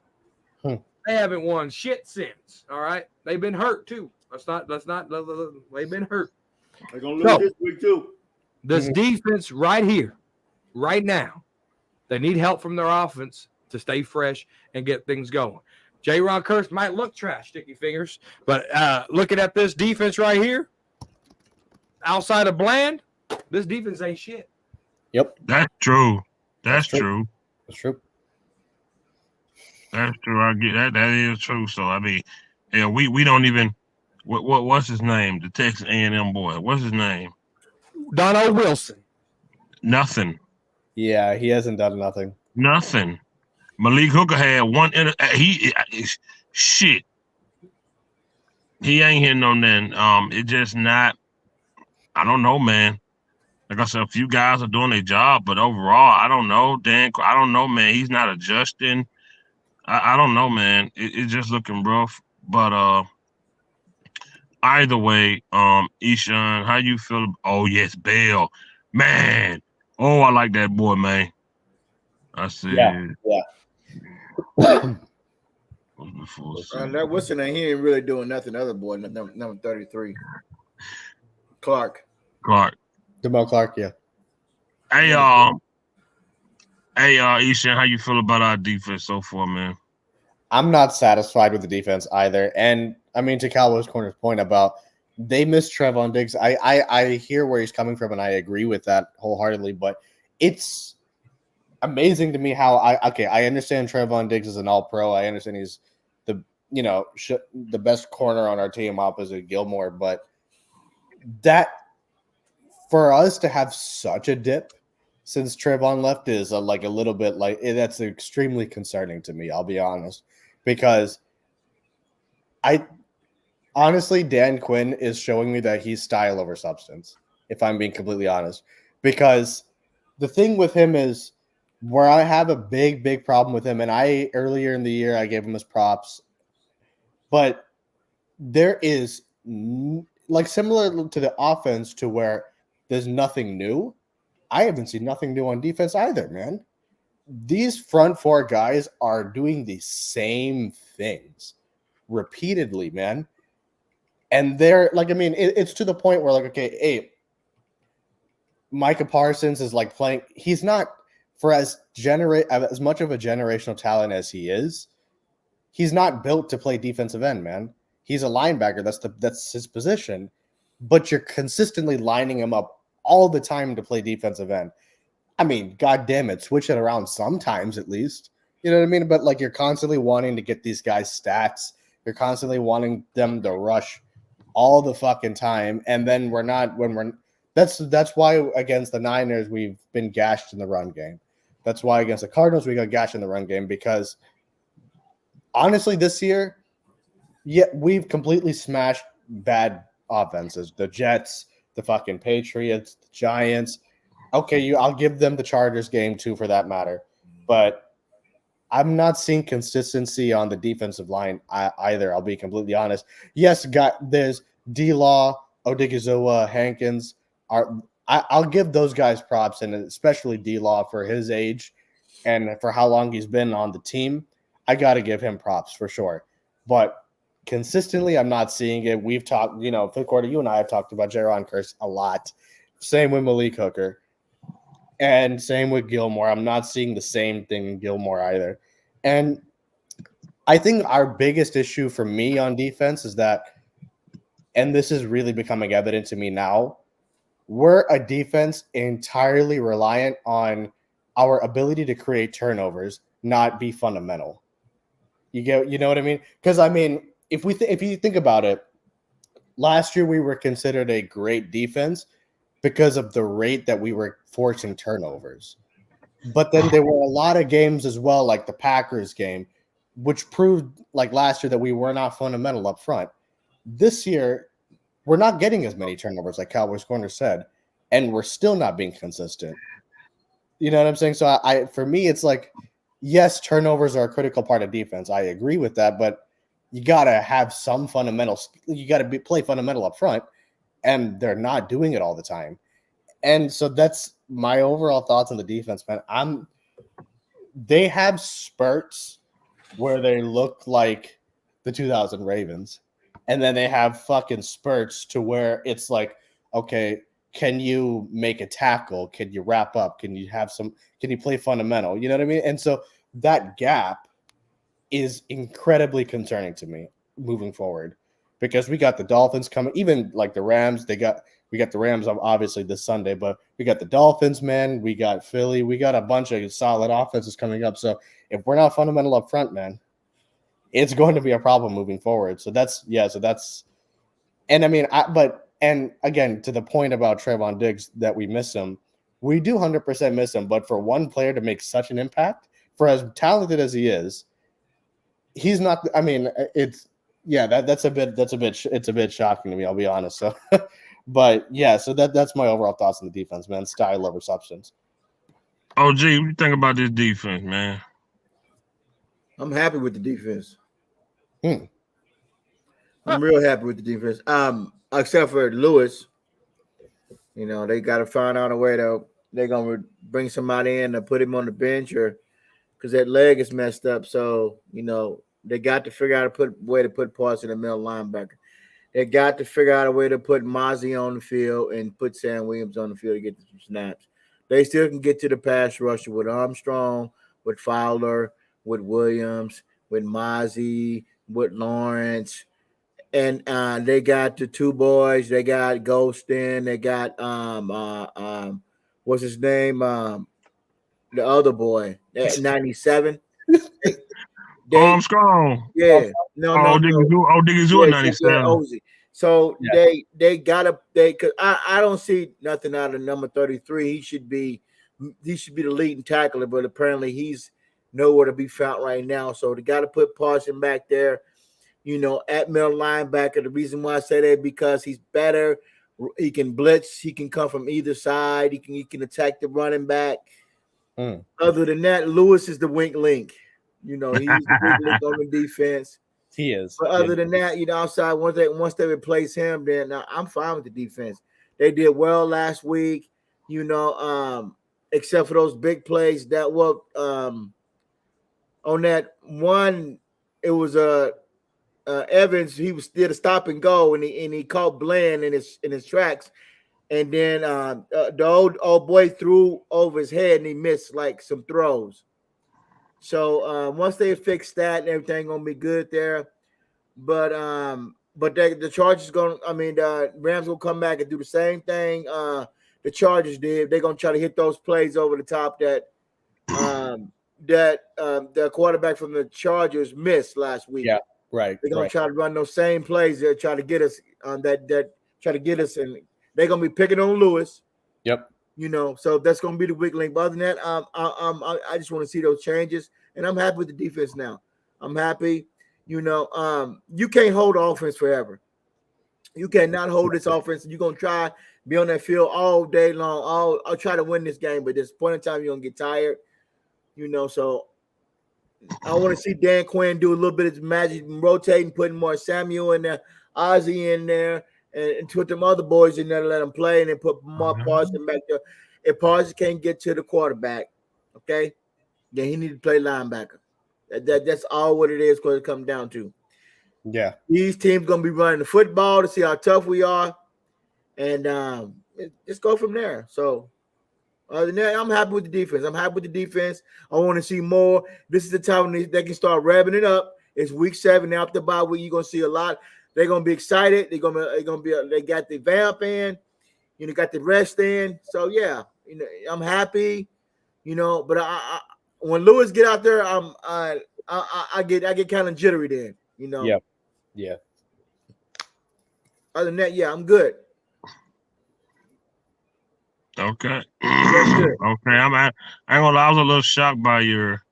They haven't won shit since. All right, they've been hurt too. They've been hurt. They're gonna lose this week too. This defense right here, right now, they need help from their offense to stay fresh and get things going. J-Ron Curse might look trash, sticky fingers, but looking at this defense right here, outside of Bland, this defense ain't shit. Yep. That's true. That's true. That's true. That's true. I get that. That is true. So I mean, yeah, we don't even. What's his name? The Texas A&M boy. What's his name? Dono Wilson. Nothing. Yeah, he hasn't done nothing. Nothing. Malik Hooker had one. Shit. He ain't hitting on nothing. It just not. I don't know, man. Like I said, a few guys are doing their job, but overall, I don't know. Dan, I don't know, man. He's not adjusting. I don't know, man. It's just looking rough. But either way, Ishan, how you feel? Oh yes, Bell, man. Oh, I like that boy, man. I said, yeah. That Wilson, he ain't really doing nothing. Other boy, number 33, Clark. Jamal Clark, yeah. Hey, Ishan, how you feel about our defense so far, man? I'm not satisfied with the defense either. And I mean, to Cowboys Corner's point about they missed Trevon Diggs. I hear where he's coming from, and I agree with that wholeheartedly. But it's amazing to me how I understand Trevon Diggs is an All-Pro. I understand he's the best corner on our team opposite Gilmore. But that for us to have such a dip since Trevon left is a little bit like that's extremely concerning to me. I'll be honest, because honestly, Dan Quinn is showing me that he's style over substance, if I'm being completely honest. Because the thing with him is where I have a big problem with him, and earlier in the year I gave him his props, but there is similar to the offense to where there's nothing new. I haven't seen nothing new on defense either, man. These front four guys are doing the same things repeatedly, man. And they're it's to the point where Micah Parsons is playing. He's not for as much of a generational talent as he is. He's not built to play defensive end, man. He's a linebacker. That's his position. But you're consistently lining him up all the time to play defensive end. I mean, God damn it, switch it around sometimes at least. You know what I mean? But you're constantly wanting to get these guys stats. You're constantly wanting them to rush all the fucking time. And then that's why against the Niners we've been gashed in the run game. That's why against the Cardinals we got gashed in the run game, because honestly this year, we've completely smashed bad offenses. The Jets, the fucking Patriots, the Giants. Okay, I'll give them the Chargers game too for that matter. But I'm not seeing consistency on the defensive line either. I'll be completely honest. Yes, there's D-Law, Odighizuwa, Hankins. I'll give those guys props, and especially D-Law for his age and for how long he's been on the team. I got to give him props for sure. But consistently, I'm not seeing it. We've talked, fifth quarter, you and I have talked about J-Ron Curse a lot. Same with Malik Hooker. And same with Gilmore. I'm not seeing the same thing in Gilmore either. And I think our biggest issue for me on defense is that, and this is really becoming evident to me now, we're a defense entirely reliant on our ability to create turnovers, not be fundamental. You know what I mean? Because if you think about it, last year we were considered a great defense because of the rate that we were forcing turnovers. But then there were a lot of games as well, like the Packers game, which proved last year that we were not fundamental up front. This year, we're not getting as many turnovers like Cowboys Corner said, and we're still not being consistent. You know what I'm saying? So for me, it's yes, turnovers are a critical part of defense. I agree with that, but you got to have some fundamentals. You got to play fundamental up front, and they're not doing it all the time. And so that's my overall thoughts on the defense, man. They have spurts where they look like the 2000 Ravens. and then they have fucking spurts to where it's like, okay, can you make a tackle? Can you wrap up? Can you play fundamental? You know what I mean? And so that gap is incredibly concerning to me moving forward, because we got the Dolphins coming, even like the Rams. We got the Rams obviously this Sunday, but we got the Dolphins, man. We got Philly. We got a bunch of solid offenses coming up. So if we're not fundamental up front, man, it's going to be a problem moving forward. So and I mean, and again, to the point about Trayvon Diggs that we miss him, we do 100% miss him. But for one player to make such an impact, for as talented as he is, he's not. I mean, it's a bit shocking to me. I'll be honest. So, but yeah, so that's my overall thoughts on the defense, man. Style over substance. Oh, gee, what do you think about this defense, man? I'm happy with the defense. Hmm. I'm real happy with the defense. Except for Lewis, they got to find out a way they're gonna bring somebody in to put him on the bench, or because that leg is messed up. So they got to figure out a way to put parts in the middle linebacker. They got to figure out a way to put Mozzie on the field and put Sam Williams on the field to get some snaps. They still can get to the pass rusher with Armstrong, with Fowler, with Williams, with Mozzie, with Lawrence. And they got the two boys. They got Golston. They got what's his name? The other boy, 97. Armstrong. Yeah. No. Diggy's doing 97. So they gotta because I don't see nothing out of number 33. He should be the leading tackler, but apparently he's nowhere to be found right now. So they got to put Parson back there. At middle linebacker. The reason why I say that because he's better. He can blitz. He can come from either side. He can attack the running back. Other than that, Lewis is the weak link. He's the weak link on the defense. He is. But other than that, outside once they replace him, then I'm fine with the defense. They did well last week. Except for those big plays that on that one, it was Evans. He did a stop and go, and he caught Bland in his tracks, and then the old boy threw over his head and he missed like some throws. So once they fix that, and everything gonna be good there. But the Chargers the Rams will come back and do the same thing the Chargers did. They're gonna try to hit those plays over the top that the quarterback from the Chargers missed last week. Yeah, right. They're gonna try to run those same plays that try to get us on that try to get us, and they're gonna be picking on Lewis. Yep. So that's gonna be the weak link. But other than that, I just want to see those changes, and I'm happy with the defense now. I'm happy. You can't hold the offense forever. You cannot hold this offense. You're gonna try be on that field all day long. I'll try to win this game, but at this point in time, you're gonna get tired. So I want to see Dan Quinn do a little bit of magic, rotating, putting more Samuel in there, Ozzie in there, and put them other boys in there to let them play, and then put more Parson back there. If Parson can't get to the quarterback, okay, then he need to play linebacker. That's all what it is going to come down to. Yeah. These teams going to be running the football to see how tough we are, and just go from there. So other than that, I'm happy with the defense. I want to see more. This is the time when they can start revving it up. It's week 7 after the bye week. You're going to see a lot. They're going to be excited. They got the vamp in, got the rest in. So yeah, I'm happy, but I when Lewis get out there, I get kind of jittery then, Yeah. Other than that, yeah, I'm good. Okay. Okay. I ain't gonna lie, I was a little shocked by your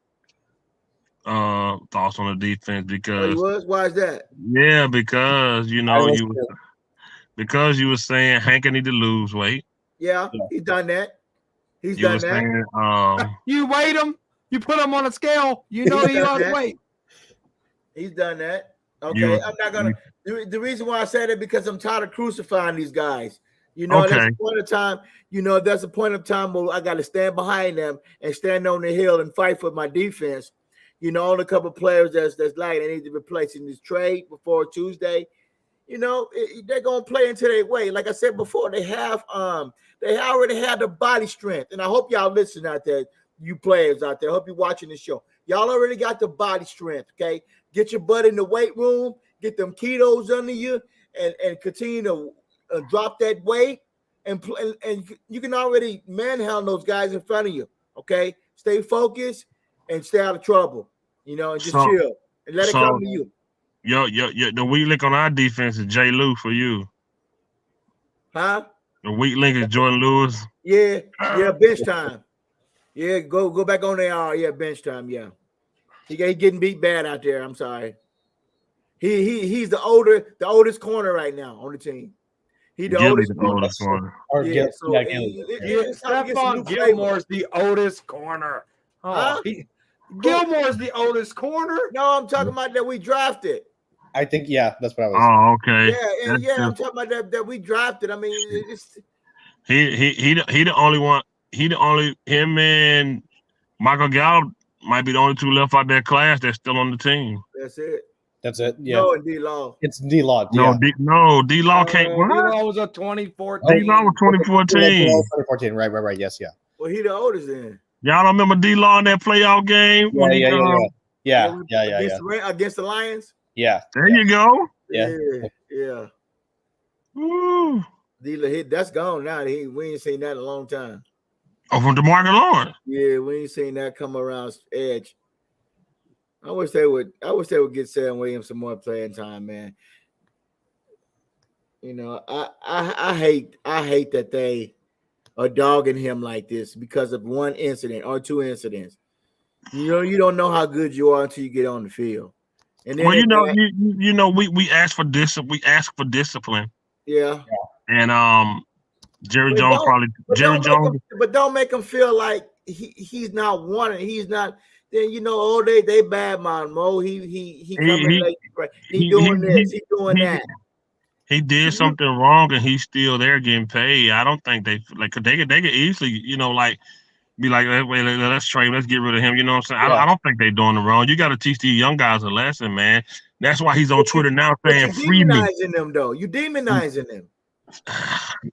thoughts on the defense because why is that? Yeah, because you were saying Hank need to lose weight. Yeah, he's done that. Saying, you weighed him, you put him on a scale, he lost weight. He's done that. Okay, I'm not gonna. The reason why I said it because I'm tired of crucifying these guys. There's a point of time. There's a point of time where I got to stand behind them and stand on the hill and fight for my defense. On a couple of players that's like they need to replace in this trade before Tuesday. they're gonna play into their way. Like I said before, they already had the body strength, and I hope y'all listen out there, you players out there. I hope you're watching the show. Y'all already got the body strength. Okay, get your butt in the weight room, get them ketos under you, and continue to drop that weight, and you can already manhandle those guys in front of you. Okay, stay focused and stay out of trouble. And just chill and let it come to you. Yo, the weak link on our defense is Jay Lou for you. Huh? The weak link is Jordan Lewis. Yeah, bench time. Yeah, go back on there. Yeah, bench time. Yeah, he getting beat bad out there. I'm sorry. He's the oldest corner right now on the team. He the oldest corner. Yeah, Stephon Gilmore's the oldest corner. Huh? Gilmore's the oldest corner. No, I'm talking about that we drafted. I think that's what I was. Oh, okay. Yeah, I'm talking about that we drafted. I mean, he the only one. Him and Michael Gallup might be the only two left out that class that's still on the team. That's it. Yeah. No, and D-Law. It's D-Law. No, D-Law can't. D-Law was a 2014. D-Law was 2014. 2014. Right. Yes, yeah. Well, he the oldest then. Y'all don't remember D-Law in that playoff game? Against the Lions? Yeah. There you go. Yeah. Woo. D-Law, that's gone now. We ain't seen that in a long time. Oh, from DeMarcus Lawrence. Yeah, we ain't seen that come around edge. I wish they would get Sam Williams some more playing time, man. I hate that they are dogging him like this because of one incident or two incidents. You don't know how good you are until you get on the field. And then we ask for discipline. We ask for discipline. Yeah. And Jerry Jones. But don't make him feel like he's not wanted. He's not. Then they bad man Mo. He coming late. He doing this. He doing that. He did something wrong and he's still there getting paid. I don't think they could easily be like, wait, let's trade, let's get rid of him. You know what I'm saying? Yeah. I don't think they're doing it wrong. You got to teach these young guys a lesson, man. That's why he's on Twitter now saying free me. You demonizing them though. You demonizing them.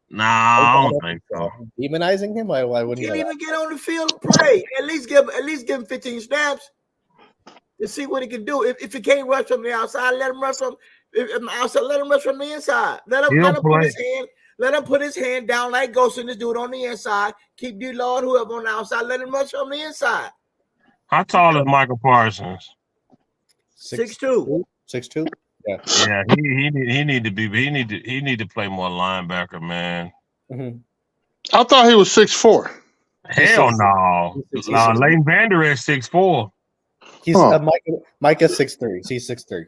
Nah, I don't think so. Demonizing him? Why wouldn't he? Can't even get on the field and play. At least give him 15 snaps to see what he can do. If he can't rush from the outside, let him rush from outside. Let him rush from the inside. Let him put his hand. Let him put his hand down like Ghost and just do it on the inside. Keep D-Law and whoever on the outside. Let him rush from the inside. How tall is Michael Parsons? 6'2". 6'2". Yeah. Yeah, he need to play more linebacker, man. Mm-hmm. I thought he was 6'4". Hell no. Leighton Vander is 6'4". He's Micah's 6'3". He's 6'3".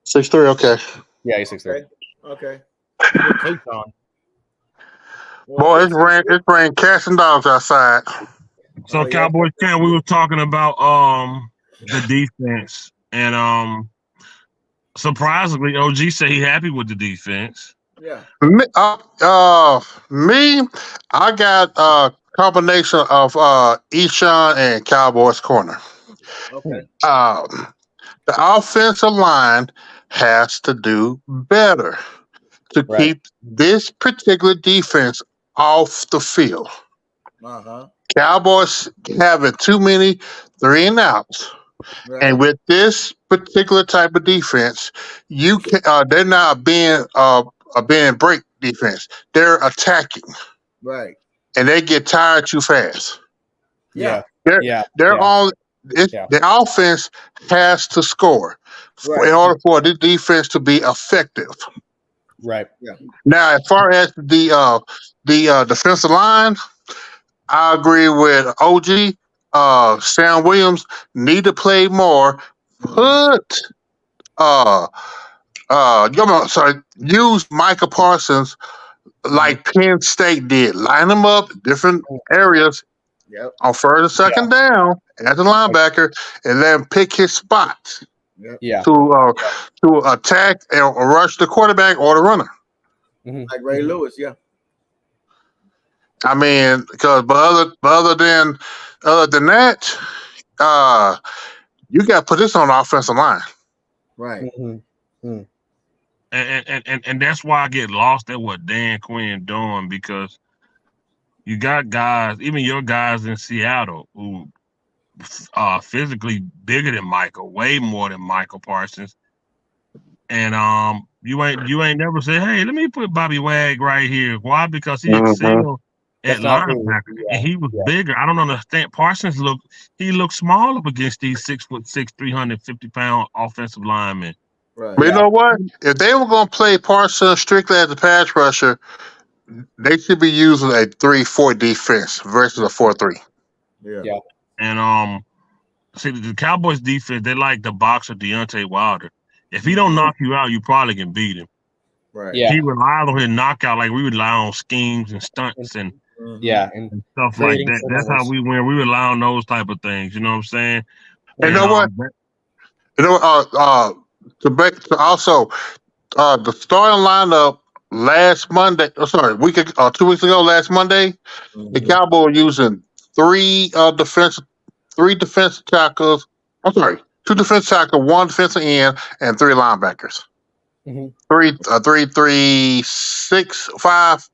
6'3", okay. Yeah, he's 6'3". Okay. Boy, it's raining cats and dogs outside. So Cowboys fan, we were talking about the defense, and surprisingly, OG said he happy with the defense. Yeah. Me, I got a combination of Eshaun and Cowboys corner. Okay. The offensive line has to do better to keep this particular defense off the field. Uh-huh. Cowboys having too many 3-and-outs. Right. And with this particular type of defense, you can they're not being break defense. They're attacking. Right. And they get tired too fast. Yeah. They're on the offense has to score in order for the defense to be effective. Right. Yeah. Now, as far as the defensive line, I agree with OG. Sam Williams need to play more. Use Micah Parsons like Penn State did. Line them up different areas on first and second down as a linebacker, and then pick his spots to attack or rush the quarterback or the runner. Mm-hmm. Like Ray Lewis, I mean, because other than that, you got to put this on the offensive line, right? Mm-hmm. and that's why I get lost at what Dan Quinn doing, because you got guys, even your guys in Seattle, who physically bigger than Michael, way more than Michael Parsons. And you ain't never said, hey, let me put Bobby Wag right here. Why? Because he excelled at linebacker, and he was bigger. I don't understand. Parsons looked small up against these 6'6", 350-pound offensive linemen. Right. But you know what? If they were going to play Parsons strictly as a pass rusher, they should be using a 3-4 defense versus a 4-3. Yeah. And see, the Cowboys defense, they like the boxer Deontay Wilder. If he don't knock you out, you probably can beat him. Right. Yeah. He relied on his knockout like we rely on schemes and stunts and and stuff like that. That's how we win. We rely on those type of things. You know what I'm saying? You know what? Also, the starting lineup last Monday. 2 weeks ago, last Monday, the Cowboys using three defensive tackles. I'm sorry, 2 defensive tackles, 1 defensive end, and 3 linebackers. 3, 6, 5.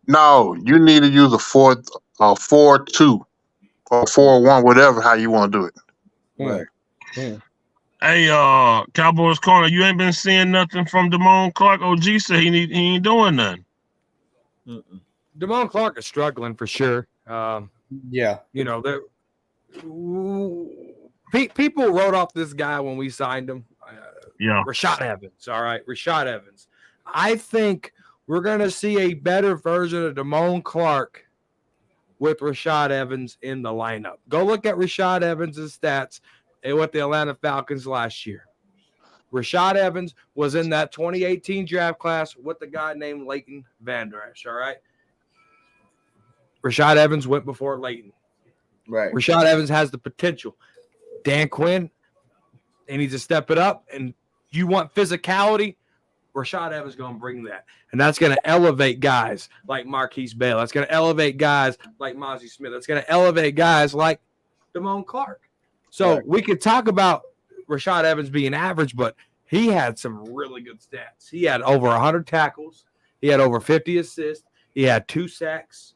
No, you need to use a 4-2 or 4-1, whatever how you want to do it. Right. Hey, Cowboys corner, you ain't been seeing nothing from Damone Clark. OG said he ain't doing nothing. Damone Clark is struggling for sure. Yeah. You know, people wrote off this guy when we signed him. Rashad Evans. All right, Rashad Evans. I think we're going to see a better version of Damone Clark with Rashad Evans in the lineup. Go look at Rashad Evans' stats with the Atlanta Falcons last year. Rashad Evans was in that 2018 draft class with the guy named Leighton Vander Esch, all right? Rashad Evans went before Leighton. Right. Rashad Evans has the potential. Dan Quinn, they need to step it up, and you want physicality, Rashad Evans is going to bring that. And that's going to elevate guys like Marquise Bell. That's going to elevate guys like Mozzie Smith. That's going to elevate guys like Damone Clark. So we could talk about Rashad Evans being average, but he had some really good stats. He had over 100 tackles. He had over 50 assists. He had 2 sacks.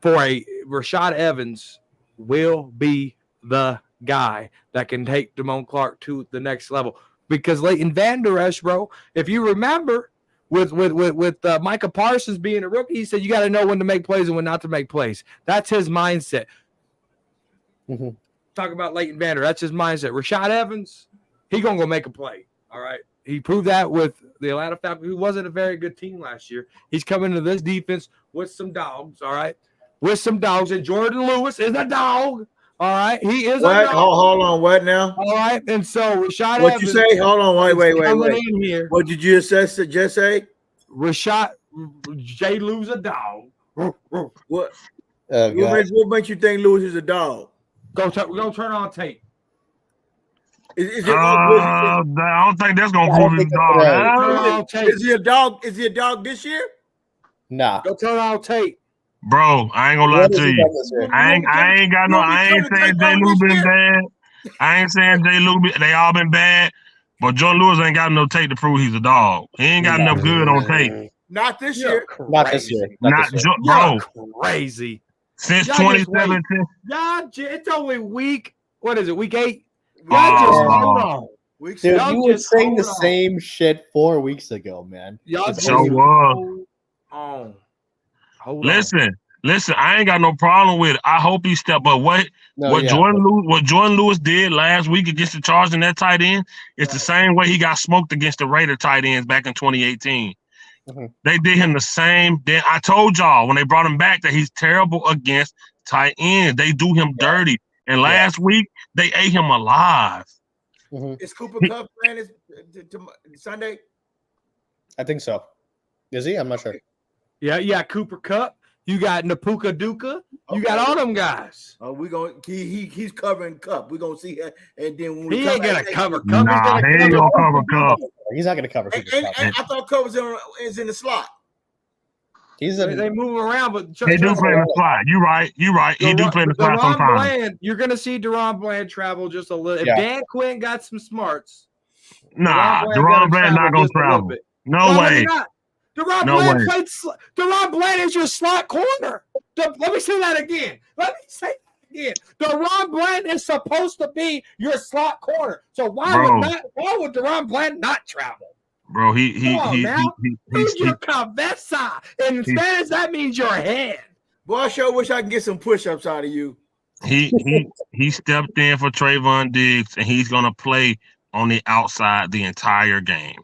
Rashad Evans will be the guy that can take Damone Clark to the next level. Because Leighton Vander Esch, bro, if you remember, with Micah Parsons being a rookie, he said you got to know when to make plays and when not to make plays. That's his mindset. Talk about Leighton Vander. That's his mindset. Rashad Evans, he going to go make a play. All right. He proved that with the Atlanta Falcons, who wasn't a very good team last year. He's coming to this defense with some dogs. All right. With some dogs. And Jordan Lewis is a dog. All right. He is a dog. Hold on. What now? All right. And so Rashad What Evans. you say? Hold on. Wait. In here. What did you just say? Rashad J. Lou's a dog. What makes you think Lewis is a dog? Go turn on tape. Is it I don't think that's gonna prove his dog. Is he a dog? Is he a dog this year? Nah. Go turn on tape. Bro, I ain't gonna lie to you. I ain't saying J. Lou been bad. I ain't saying J. Lou. They all been bad. But Jordan Lewis ain't got no tape to prove he's a dog. He ain't got enough good on tape. Not this year. Not this year. Bro. Crazy. Since 2017. It's only week. What is it? Week 8. Y'all just hold on. Dude, you were saying the same shit 4 weeks ago, man. Y'all Listen, I ain't got no problem with it. I hope he step up. What Jordan Lewis did last week against the Chargers and that tight end, it's the same way he got smoked against the Raider tight ends back in 2018. They did him the same. Then I told y'all when they brought him back that he's terrible against tight ends. They do him dirty. And last week they ate him alive. Is Cooper Kupp playing Sunday? I think so. Is he? I'm not sure. Yeah, Cooper Kupp. You got Napuka Duka. You got all them guys. He's covering Kupp. We're gonna see, and then when he ain't gonna cover Kupp. Nah, he ain't gonna cover Kupp. He's not gonna cover Kupp. And I thought Kupp is in the slot. They move around, but they do play in the slot. You right. He do play in the slot sometimes. You're gonna see Deron Bland travel just a little. If Dan Quinn got some smarts, Nah, Deron Deron Bland not gonna just a little travel. bit. No Why would way. he not? Deron No Bland way. played. Deron Bland is your slot corner. Let me say that again. Deron Bland is supposed to be your slot corner. So why would Deron Bland not travel? Bro, he's your cabeza. In Spanish, that means your head. Boy, I sure wish I could get some push-ups out of you. He stepped in for Trayvon Diggs, and he's gonna play on the outside the entire game.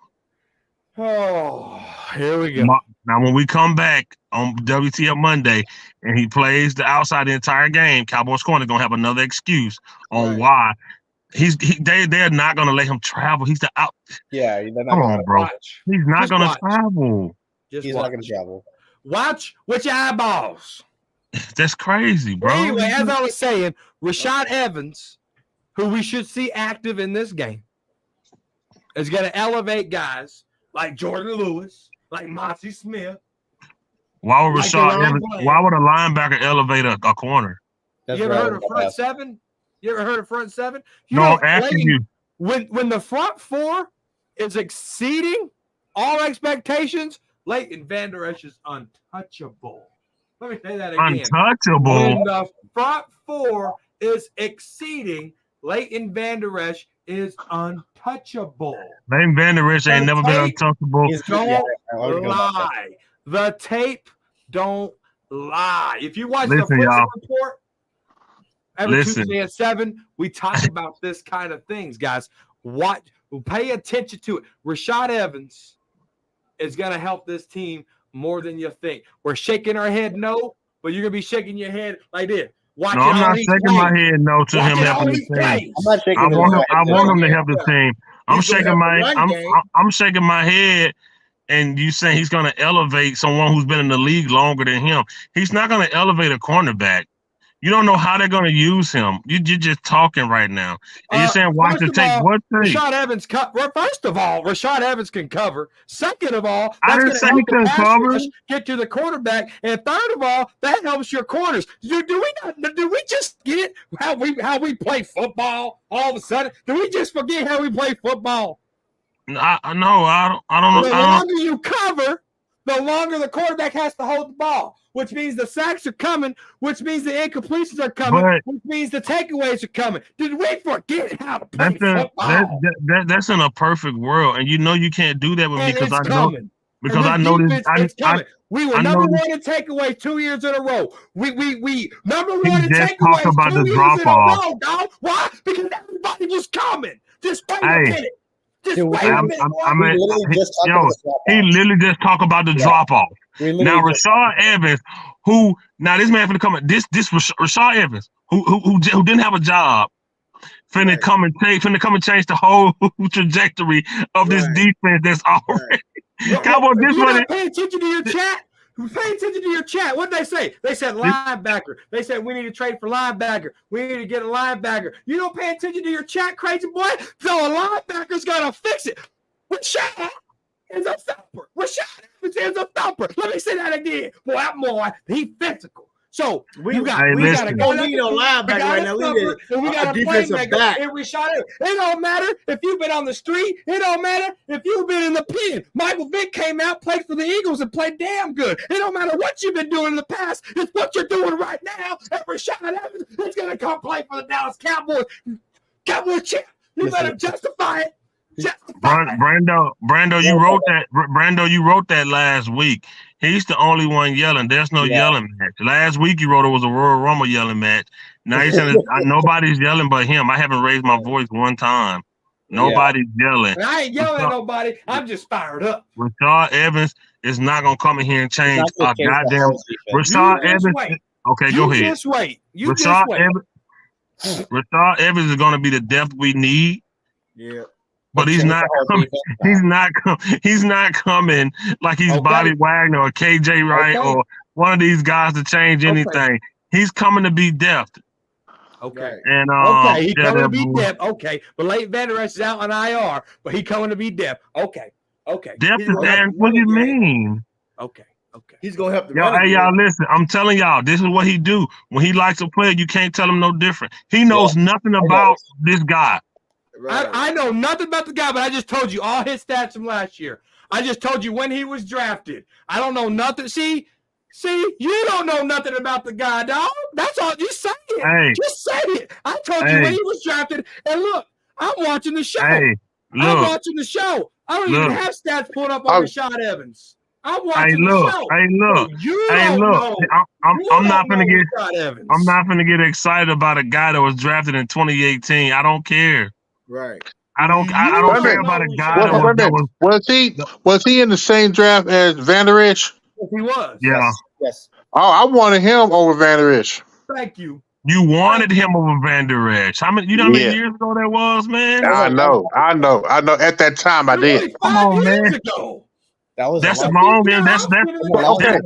Oh, here we go. Now, when we come back on WTF Monday and he plays the outside the entire game, Cowboys corner gonna have another excuse on why they're not gonna let him travel. He's the out. Yeah, come on, bro. Watch. He's not gonna travel. He's not gonna travel. Watch with your eyeballs. That's crazy, bro. Anyway, as I was saying, Rashad Evans, who we should see active in this game, is going to elevate guys like Jordan Lewis, like Monty Smith. Why would Rashad Evans? Why would a linebacker elevate a corner? You ever heard of front seven? You ever heard of front seven? I'm asking you. When the front four is exceeding all expectations, Leighton Vander Esch is untouchable. Let me say that again. Untouchable. When the front four is exceeding, Leighton Vander Esch is untouchable. Leighton Vander Esch ain't never been untouchable. Don't lie. The tape don't lie. If you watch the Football Report every Tuesday at 7, we talk about this kind of things, guys. Pay attention to it. Rashad Evans is going to help this team more than you think. We're shaking our head no, but you're going to be shaking your head like this. I'm not shaking my head no to him helping the team. I'm not shaking I want him to help the team. I'm shaking my head, and you saying he's going to elevate someone who's been in the league longer than him. He's not going to elevate a cornerback. You don't know how they're going to use him. You're just talking right now. And you're saying watch the tape. What tape? Rashad Evans first of all, Rashad Evans can cover. Second of all, I didn't say he couldn't cover. Get to the quarterback. And third of all, that helps your corners. Do we just get how we play football all of a sudden? Do we just forget how we play football? I don't know. The longer you cover, the longer the quarterback has to hold the ball, which means the sacks are coming, which means the incompletions are coming, which means the takeaways are coming. Did we forget how to play football? That's in a perfect world, and you know you can't do that with me because I know this. We were number one in takeaways 2 years in a row. We number one in takeaways 2 years in a row, dog. Why? Because everybody was coming. Just wait a minute. He literally just talked about the drop off. Now Rashad Evans, this man finna come. This Rashad Evans, who didn't have a job, finna come and change the whole trajectory of this defense. That's already. Cowboys, this one. Pay attention to your chat. Pay attention to your chat. What did they say? They said linebacker. They said we need to trade for linebacker. We need to get a linebacker. You don't pay attention to your chat, crazy boy? So a linebacker's got to fix it. Rashad is a thumper. Rashad is a thumper. Let me say that again. Boy, that boy, he physical. So we got to go. We need a linebacker right now. We got a defensive back. And Rashad, it don't matter if you've been on the street. It don't matter if you've been in the pen. Michael Vick came out, played for the Eagles, and played damn good. It don't matter what you've been doing in the past. It's what you're doing right now. And Rashad Evans is going to come play for the Dallas Cowboys. Cowboys champ. You better justify it. Brando, you wrote that. Brando, you wrote that last week. He's the only one yelling. There's no yelling match. Last week you wrote it was a Royal Rumble yelling match. Now he's saying nobody's yelling but him. I haven't raised my voice one time. Nobody's yelling. And I ain't yelling at nobody. I'm just fired up. Rashad Evans is not gonna come in here and change our goddamn. Rashad Evans. Okay, go ahead. Just wait. Rashad Evans is gonna be the depth we need. Yeah. But he's not coming. He's not coming like he's Bobby Wagner or KJ Wright or one of these guys to change anything. He's coming to be depth. Okay. And he's coming to be depth. Okay. But Leighton Vander Esch is out on IR, but he's coming to be depth. Okay. Depth is what do you mean? Okay. He's gonna help the y'all listen. I'm telling y'all, this is what he do. When he likes a player, you can't tell him no different. He knows nothing about this guy. I know nothing about the guy, but I just told you all his stats from last year. I just told you when he was drafted. I don't know nothing. See, you don't know nothing about the guy, dog. That's all. Just say it. Hey. Just say it. I told you when he was drafted. And look, I'm watching the show. Hey, I'm watching the show. I don't even have stats pulled up on Rashad Evans. I'm watching the show. I'm not gonna get excited about a guy that was drafted in 2018. I don't care. Right. I don't care about a guy was he in the same draft as Van Der Esch? He was. Yeah. Yes. Oh, I wanted him over Van Der Esch. Thank you. You wanted him over Van Der Esch. How many years ago that was, man? I know. At that time, I did. Come on, man. Ago. That's long. That's okay.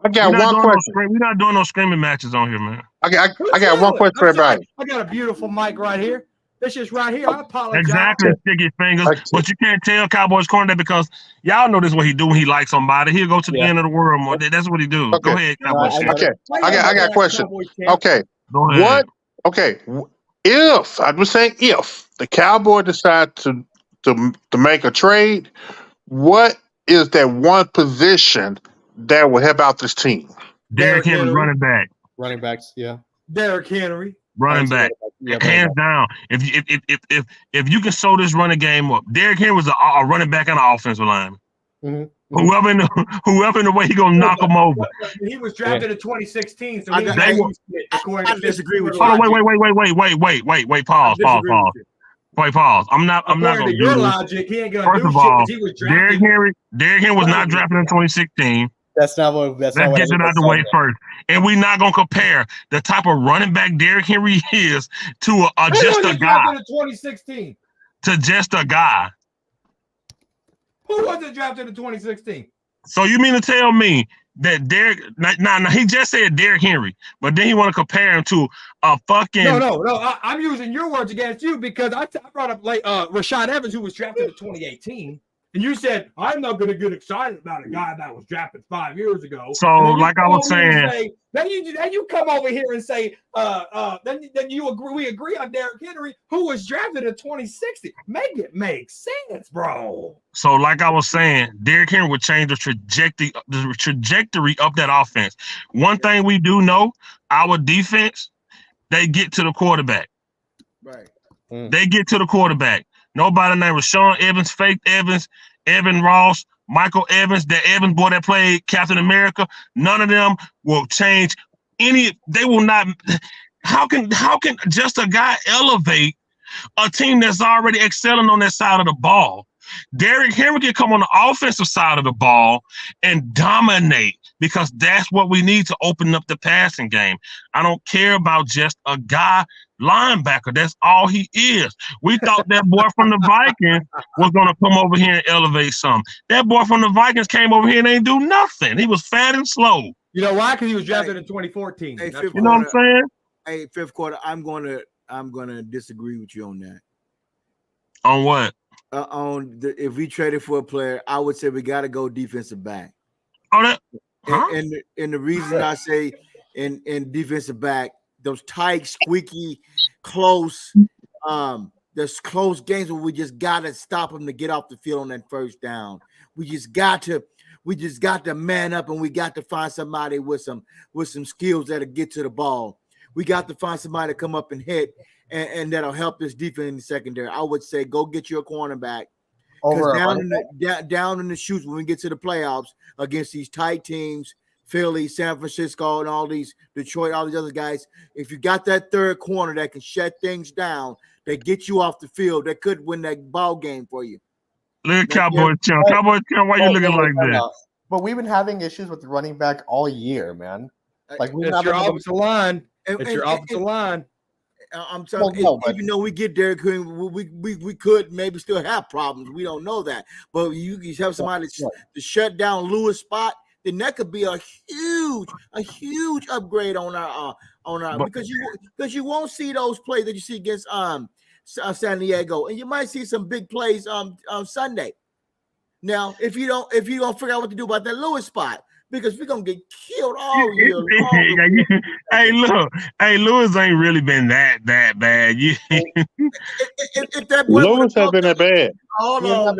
I got one question. We're not doing no screaming matches on here, man. I got one question for everybody. I got a beautiful mic right here. This is right here. I apologize. Exactly, sticky fingers. But you can't tell Cowboys cornerback because y'all know this is what he do when he likes somebody. He'll go to the end of the world more. That's what he do. Okay. Go ahead, Cowboys. Okay. I got a question. Okay. Go ahead. If I was saying if the Cowboys decide to make a trade, what is that one position that will help out this team? Derrick Henry, running back. Running backs, yeah. Derrick Henry. Running back, hands down. If you can sew this running game up, Derrick Henry was a running back and an offensive lineman. Mm-hmm. Whoever in the way he gonna knock him over. He was drafted in 2016, so I disagree with you. Oh, wait, pause. I'm not gonna do your this. logic. He ain't gonna First do of shit all, because he was drafted. Derrick Henry was not drafted in 2016. Let's get it out the way first. And we're not going to compare the type of running back Derrick Henry is to just a guy. In 2016? To just a guy. Who wasn't drafted in 2016? So you mean to tell me that Derrick? Now he just said Derrick Henry, but then he want to compare him to a fucking. No. I'm using your words against you because I brought up Rashad Evans, who was drafted in 2018. And you said, I'm not going to get excited about a guy that was drafted 5 years ago. So, like I was saying. Then you come over here and say, then we agree on Derrick Henry, who was drafted in 2060. Make it make sense, bro. So, like I was saying, Derrick Henry would change the trajectory of that offense. One thing we do know, our defense, they get to the quarterback. Right. They get to the quarterback. Nobody named Rashawn Evans, Faith Evans, Evan Ross, Michael Evans, that Evans boy that played Captain America. None of them will change any. They will not. How can just a guy elevate a team that's already excelling on that side of the ball? Derrick Henry can come on the offensive side of the ball and dominate because that's what we need to open up the passing game. I don't care about just a guy linebacker. That's all he is. We thought that boy from the Vikings was going to come over here and elevate something. That boy from the Vikings came over here and ain't do nothing. He was fat and slow. You know why? Because he was drafted in 2014. You know what I'm saying? Hey, fifth quarter, I'm gonna disagree with you on that. On what? If we traded for a player, I would say we got to go defensive back. Oh, that. Huh? And the reason I say in defensive back, those tight, squeaky, close, there's close games where we just gotta stop them to get off the field on that first down. We just got to man up, and we got to find somebody with some skills that'll get to the ball. We got to find somebody to come up and hit, and that'll help this defense in the secondary. I would say go get your cornerback. Down in the chutes when we get to the playoffs against these tight teams, Philly, San Francisco, and all these Detroit, all these other guys. If you got that third corner that can shut things down, that get you off the field, that could win that ball game for you. Look at Cowboys Tim. Cowboys Tim, why you looking like that? But we've been having issues with the running back all year, man. Like it's your offensive line. It's your offensive line. I'm telling you, even though we get Derrick Henry, we could maybe still have problems. We don't know that. But you have somebody to shut down Lewis spot, then that could be a huge upgrade on our because you won't see those plays that you see against San Diego, and you might see some big plays on Sunday. Now, if you don't figure out what to do about that Lewis spot, because we're gonna get killed all year long. Hey, look, Lewis ain't really been that bad. If that boy Lewis has been that bad. Hold on.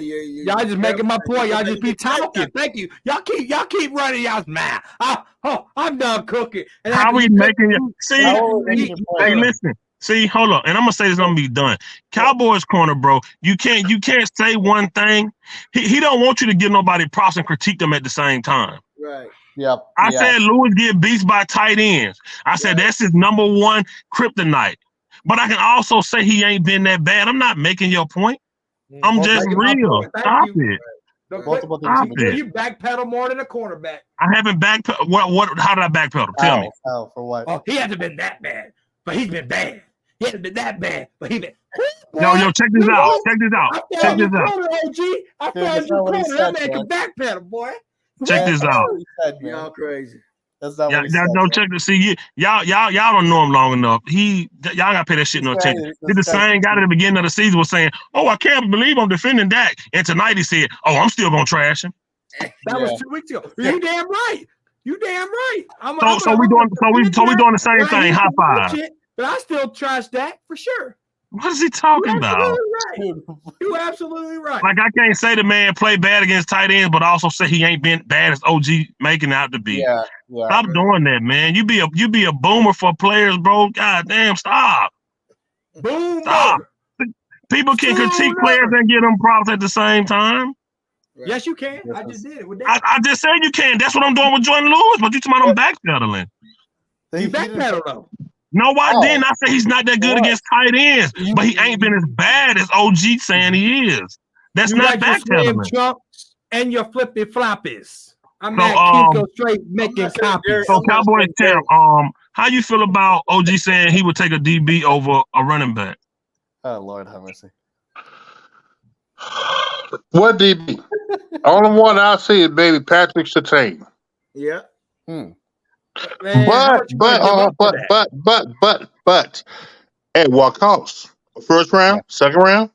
Y'all just making my point. Y'all just be talking. Thank you. Y'all keep running y'all's mouth. I'm done cooking. And how we making you see? Hey, listen. See, hold on, and I'm gonna say this. I'm gonna be done. Cowboys corner, bro. You can't say one thing. He don't want you to give nobody props and critique them at the same time. Right. Yep. I said Lewis get beats by tight ends. I said that's his number one kryptonite. But I can also say he ain't been that bad. I'm not making your point. I'm just real. Stop it. You backpedal more than a cornerback. I haven't backpedaled. What? How did I backpedal? Tell me. Oh, for what? Oh, he hasn't been that bad, but he's been bad. He hasn't been that bad, but he's been. Yo, check this out. I found your corner, OG. I found your corner. That man can backpedal, boy. Check this out. Y'all crazy. That's not what he said. Don't check to see y'all don't know him long enough. Y'all gotta pay that shit no attention. The same guy at the beginning of the season was saying, "Oh, I can't believe I'm defending Dak," and tonight he said, "Oh, I'm still gonna trash him." That was 2 weeks ago. You damn right. So we doing the same thing. High five. But I still trash Dak for sure. What is he talking about? You're absolutely right. Like I can't say the man play bad against tight ends, but also say he ain't been bad as OG making out to be. Yeah. Stop doing that, man. You be a boomer for players, bro. God damn, stop. Boomer. Stop. People can critique players and get them props at the same time. Right. Yes, you can. I just did it with that. I just said you can. That's what I'm doing with Jordan Lewis, but you talking about I'm backpedaling. You backpedal though. No, I didn't. I said he's not that good against tight ends, but he ain't been as bad as OG saying he is. That's you not like backpedaling. Trumps and your flippy floppies. I'm not Kinko straight making copies. So Cowboys champ, how you feel about OG saying he would take a DB over a running back? Oh Lord have mercy. What DB? Only one I see is baby Patrick Surtain. Yeah. Man, but at what cost? First round, second round?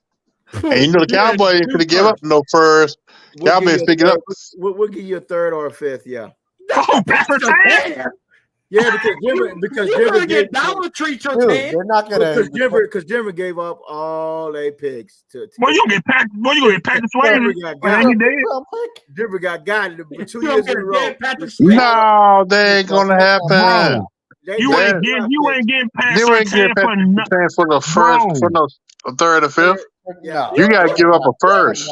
And you know the Cowboys ain't gonna give up no first. Cowboys pick it up. We'll give you a third or a fifth, yeah. Oh, that's a chance. Yeah, because Denver get Dollar Tree they're not gonna because Denver gave up all their picks to well, you gonna get packed. Well, you gonna get Patrick Swayze. Denver got 2 years in a row. No, that ain't gonna happen. You ain't getting Patrick for the first, for no third or fifth. Yeah. You gotta give up a first.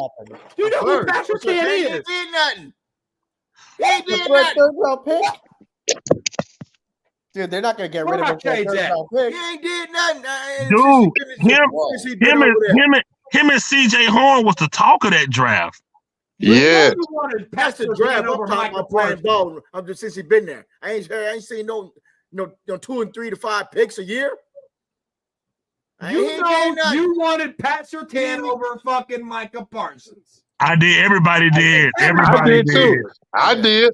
You know who Patrick is? He did nothing. He did nothing. Dude, they're not gonna get rid of him. He ain't did nothing. Dude, him and CJ Horn was the talk of that draft. Yeah, that's the draft. I'm talking about playing ball. I'm just since he been there. I ain't seen no 2 and 3 to 5 picks a year. You wanted Pat Surtain over fucking Micah Parsons. I did. Everybody did. Everybody did too. I did.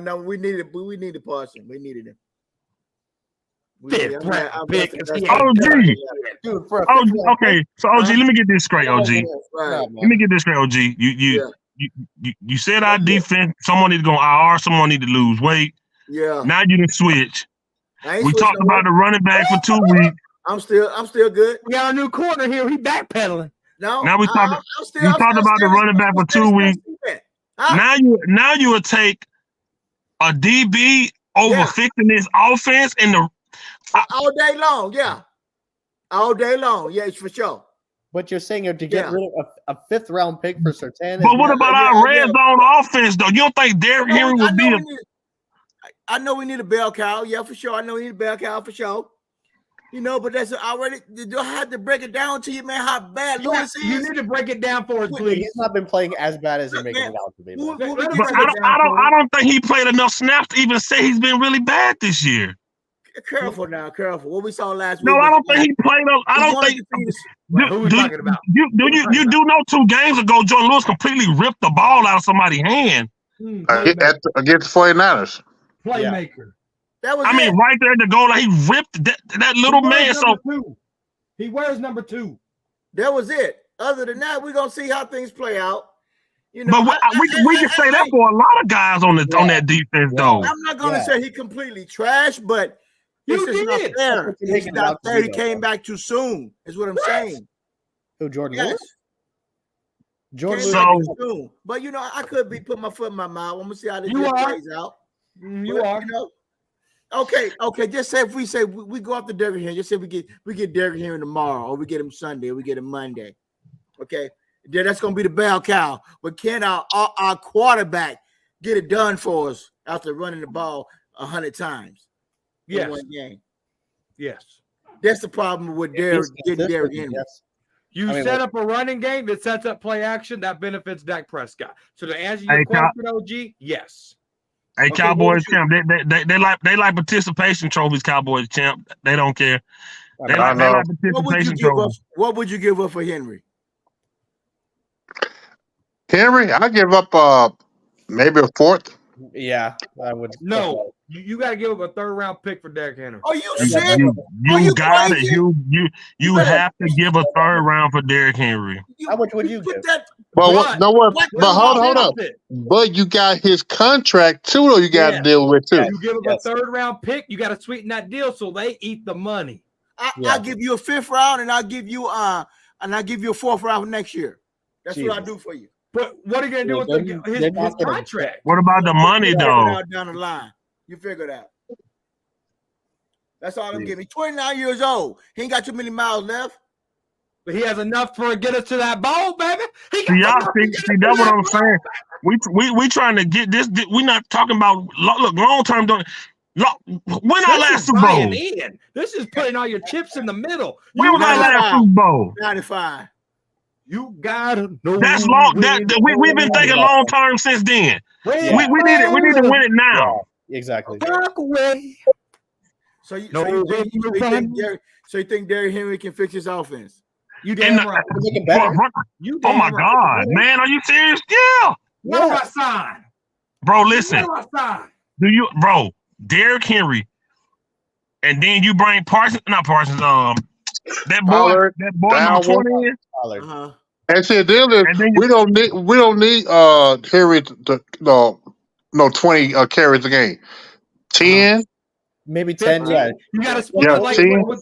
No, we needed Parsons. We needed him. Okay. So OG, let me get this straight, OG. Let me get this straight, OG. You said our defense. Someone need to go IR. Someone need to lose weight. Yeah. Now you can switch. We talked about the running back for 2 weeks. I'm still good. We got a new corner here. He backpedaling. No. Now we talked about the running back for 2 weeks. Now you would take a DB over fixing this offense in the all day long. Yeah. All day long. Yeah, it's for sure. But you're saying to get rid of a 5th round pick for Surtain. But what about our red zone offense though? You don't think Derrick Henry would be I know we need a bell cow. Yeah, for sure. I know we need a bell cow for sure. You know, but that's already. Do I have to break it down to you, man? How bad Lewis is? You need to break it down for us, please. He's not been playing as bad as you're making it out to be. I don't think he played enough snaps to even say he's been really bad this year. Careful now, careful. What we saw last week. No, I don't think he played. I don't think. Who are we talking about? You do know 2 games ago, Jordan Lewis completely ripped the ball out of somebody's hand against the 49ers. Playmaker. That was right there at the goal line, he ripped that little man. So he wears number 2. That was it. Other than that, we're gonna see how things play out. You know, But we can say that for a lot of guys on that defense, though. I'm not going to say he completely trash, but it's just not fair. He's not fair. He came back too soon. Is what I'm saying. Who, Jordan Yes. Lewis? Jordan Came back Lewis. too soon. But you know, I could be putting my foot in my mouth. I'm gonna see how this You are. plays out. You are. You know, okay. Just say if we say we go after Derrick Henry, just say we get Derrick Henry tomorrow, or we get him Sunday, or we get him Monday. Okay, then that's gonna be the bell cow. But can our quarterback get it done for us after running the ball 100 times in one game? Yes. That's the problem with getting Derrick Henry. Yes. You set up a running game that sets up play action that benefits Dak Prescott. So to answer your question, OG, yes. Hey, okay, Cowboys champ, they like participation trophies. Cowboys champ, they don't care. They like participation trophies. What would you give up for Henry? Henry, I give up maybe a fourth. Yeah, I would. No, you got to give up a third-round pick for Derrick Henry. Are you sick? You got it. You have to give a third round for Derrick Henry. How much would you give? But hold up. But you got his contract too, though. You got to deal with too. You give up a third-round pick. You got to sweeten that deal so they eat the money. I'll give you a fifth round, and I'll give you a fourth round for next year. That's what I do for you. But what are you gonna do with his contract? What about the money, though? Down the line, you figure it out. That's all I'm giving. 29 years old. He ain't got too many miles left. But he has enough to get us to that bowl, baby. See, that's what I'm saying. We trying to get this. We're not talking about long term. When our last Super Bowl? This is putting all your chips in the middle. When was our last Super Bowl? 95. You gotta know. That's long. We've been thinking long term since then. We need it. We need to win it now. Yeah, exactly. Walk away. So you think Derrick Henry can fix his offense? You damn right. Oh my God, man, are you serious? Yeah. What about sign? Bro, listen. Derrick Henry, and then you bring Parsons. That boy number 20 in. And see, we don't need Henry to 20 carries a game. 10, maybe 10. Yeah, you got to split it like 10. We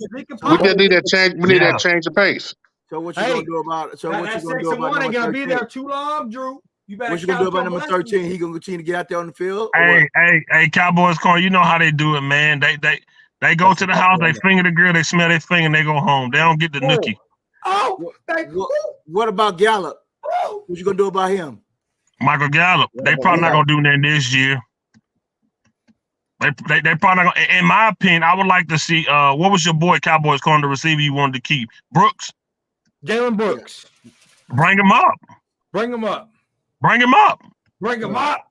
just need that change. We need that change of pace. So what you gonna do about? So what you gonna do about number 13? Gonna be there too long, Drew. You better. What you gonna do about number 13? He gonna continue to get out there on the field? Hey, Cowboys corner. You know how they do it, man. They go to the house, they finger the grill, they smell their finger, and they go home. They don't get the nookie. What about Gallup? What you gonna do about him? Michael Gallup. They probably not gonna do nothing this year. They probably not gonna. In my opinion, I would like to see. What was your boy Cowboys corner, the receiver you wanted to keep? Brooks. Jalen Brooks. Bring him up. Bring him up. Bring him up. Bring him up.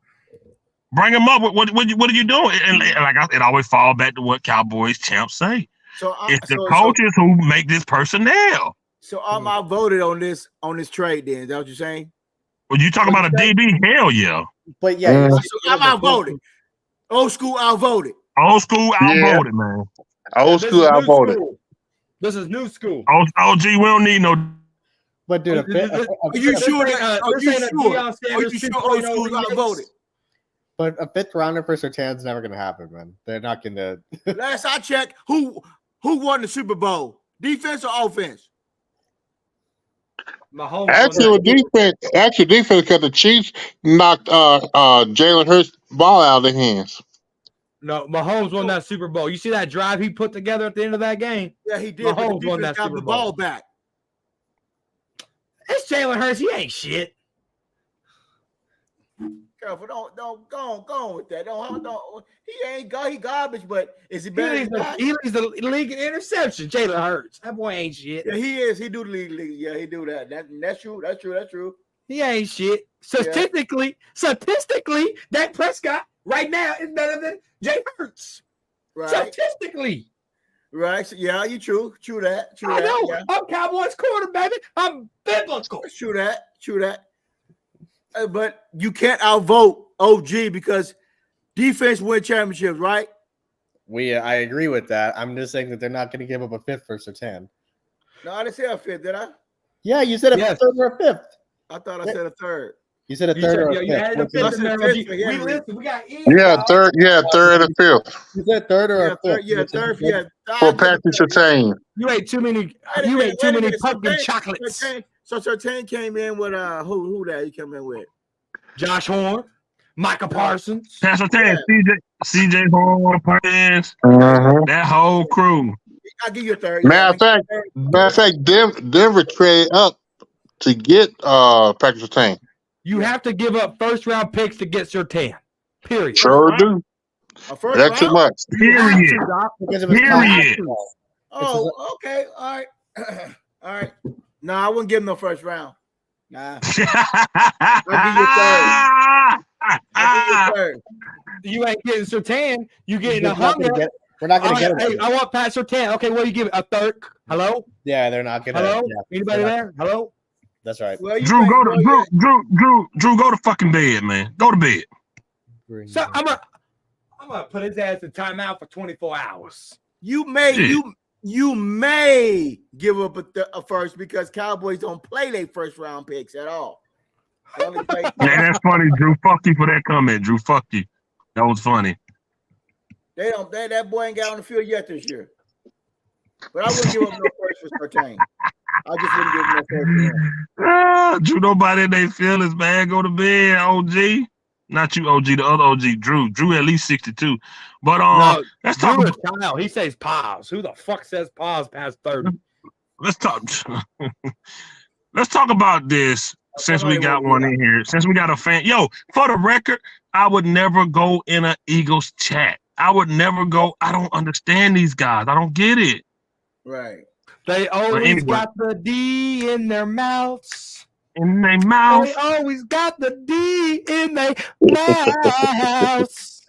Bring him up. What are you doing? And it always falls back to what Cowboys champs say. It's the coaches who make this personnel. So I'm outvoted on this trade. Then is that what you're saying? Well, you talking about a DB? Hell yeah. But yeah, I'm outvoted. Old school outvoted. Old school outvoted, man. Old school outvoted. This is new school. OG, we don't need no. But dude, are you sure? Are you sure old school outvoted? But a fifth rounder for Surtain's never going to happen, man. They're not going to. Last I checked, who won the Super Bowl? Defense or offense? Actually, defense because the Chiefs knocked Jalen Hurts' ball out of their hands. No, Mahomes won that Super Bowl. You see that drive he put together at the end of that game? Yeah, he did. Mahomes won that Super Bowl. The ball back. It's Jalen Hurts. He ain't shit. Careful, don't go on with that. Don't. He ain't he garbage, but is he better? He leads the league in interception. Jalen Hurts. That boy ain't shit. Yeah, he is. He do the league. Yeah, he do that. That's true. That's true. He ain't shit. Statistically, Dak Prescott right now is better than Jalen Hurts. Right. Statistically. Right. So, yeah, you true. True that. I know. Yeah. I'm Cowboys corner, baby. I'm biblical. True that. But you can't outvote OG because defense win championships, right? I agree with that. I'm just saying that they're not going to give up a fifth for Surtain. No, I didn't say a fifth, did I? Yeah, you said a third or a fifth. I thought I said a third. You said a third or a fifth. You added a fifth in there. Fifth for We Henry. listen. We got East. Yeah, third and fifth You said third or a fifth. Third. Yeah, for Patrick Surtain. You ate too many. Wait a You ate too many minute. pumpkin chocolates. So Surtain came in with who that he came in with? Josh Horn, Micah Parsons. Pastor Tan, CJ Horn, Parsons, Mm-hmm. that whole crew. I'll give you a third. Matter of fact, Denver traded up to get Patrick Surtain. You have to give up first round picks to get Surtain. Period. Sure do. That's too much. Period. Because it was Period. Oh, okay. All right. All right. No, I wouldn't give him no first round. Nah. I'll give you third. You ain't getting Surtain. You getting a hunger. We're not going to get it. Hey, I want Pat Surtain. Okay, what do you give it? A third? Hello? Yeah, they're not going to. Hello? Yeah, Anybody there? Hello? That's right. Well, Drew, go to fucking bed, man. Go to bed. So I'm gonna put his ass in timeout for 24 hours. You may give up a first because Cowboys don't play their first round picks at all. They only play Yeah, that's funny, Drew. Fuck you for that comment, Drew. Fuck you. That was funny. That boy ain't got on the field yet this year. But I wouldn't give up no first for Surtain. I just wouldn't give him no first for him. Drew, nobody in their feelings, man. Go to bed, OG. Not you, OG, the other OG, Drew. Drew at least 62. But No, let's talk Drew about, is child. He says pause. Who the fuck says pause past 30? let's talk let's talk about this since we got one in here. Since we got a fan. Yo, for the record, I would never go in an Eagles chat. I would never go. I don't understand these guys. I don't get it. Right. They always anyway. got the D in their mouths. In their mouth. They always got the D in their mouths.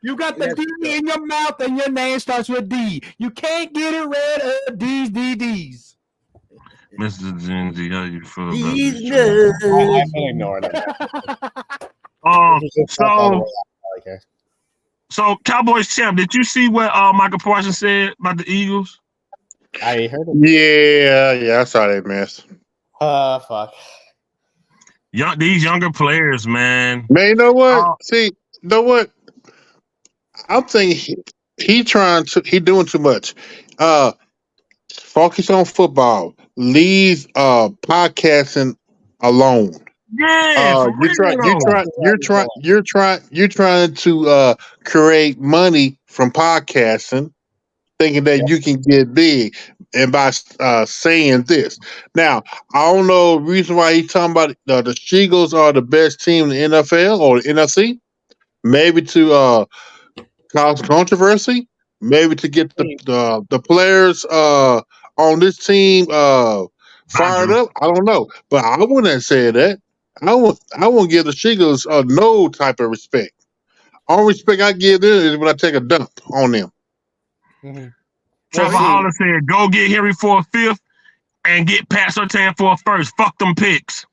You got the D in your mouth and your name starts with D. You can't get it rid of D's. Mr. Gingy, how you feel about He's this? good. I've been ignoring it. So Cowboys champ, did you see what Michael Parsons said about the Eagles? I heard it. Yeah, I saw that mess. Fuck. These younger players, man. Man, you know what? You know what? I'm thinking he doing too much. Focus on football. Leave podcasting alone. Yeah, you're trying to create money from podcasting, thinking that you can get big, and by saying this. Now, I don't know the reason why he's talking about the Eagles are the best team in the NFL or the NFC. Maybe to cause controversy, maybe to get the players on this team fired up. I don't know, but I wouldn't have said that. I won't give the Eagles no type of respect. All respect I give them is when I take a dump on them. Mm-hmm. Trevor Holler said, "Go get Henry for a fifth and get Pat Surtain for a first. Fuck them picks."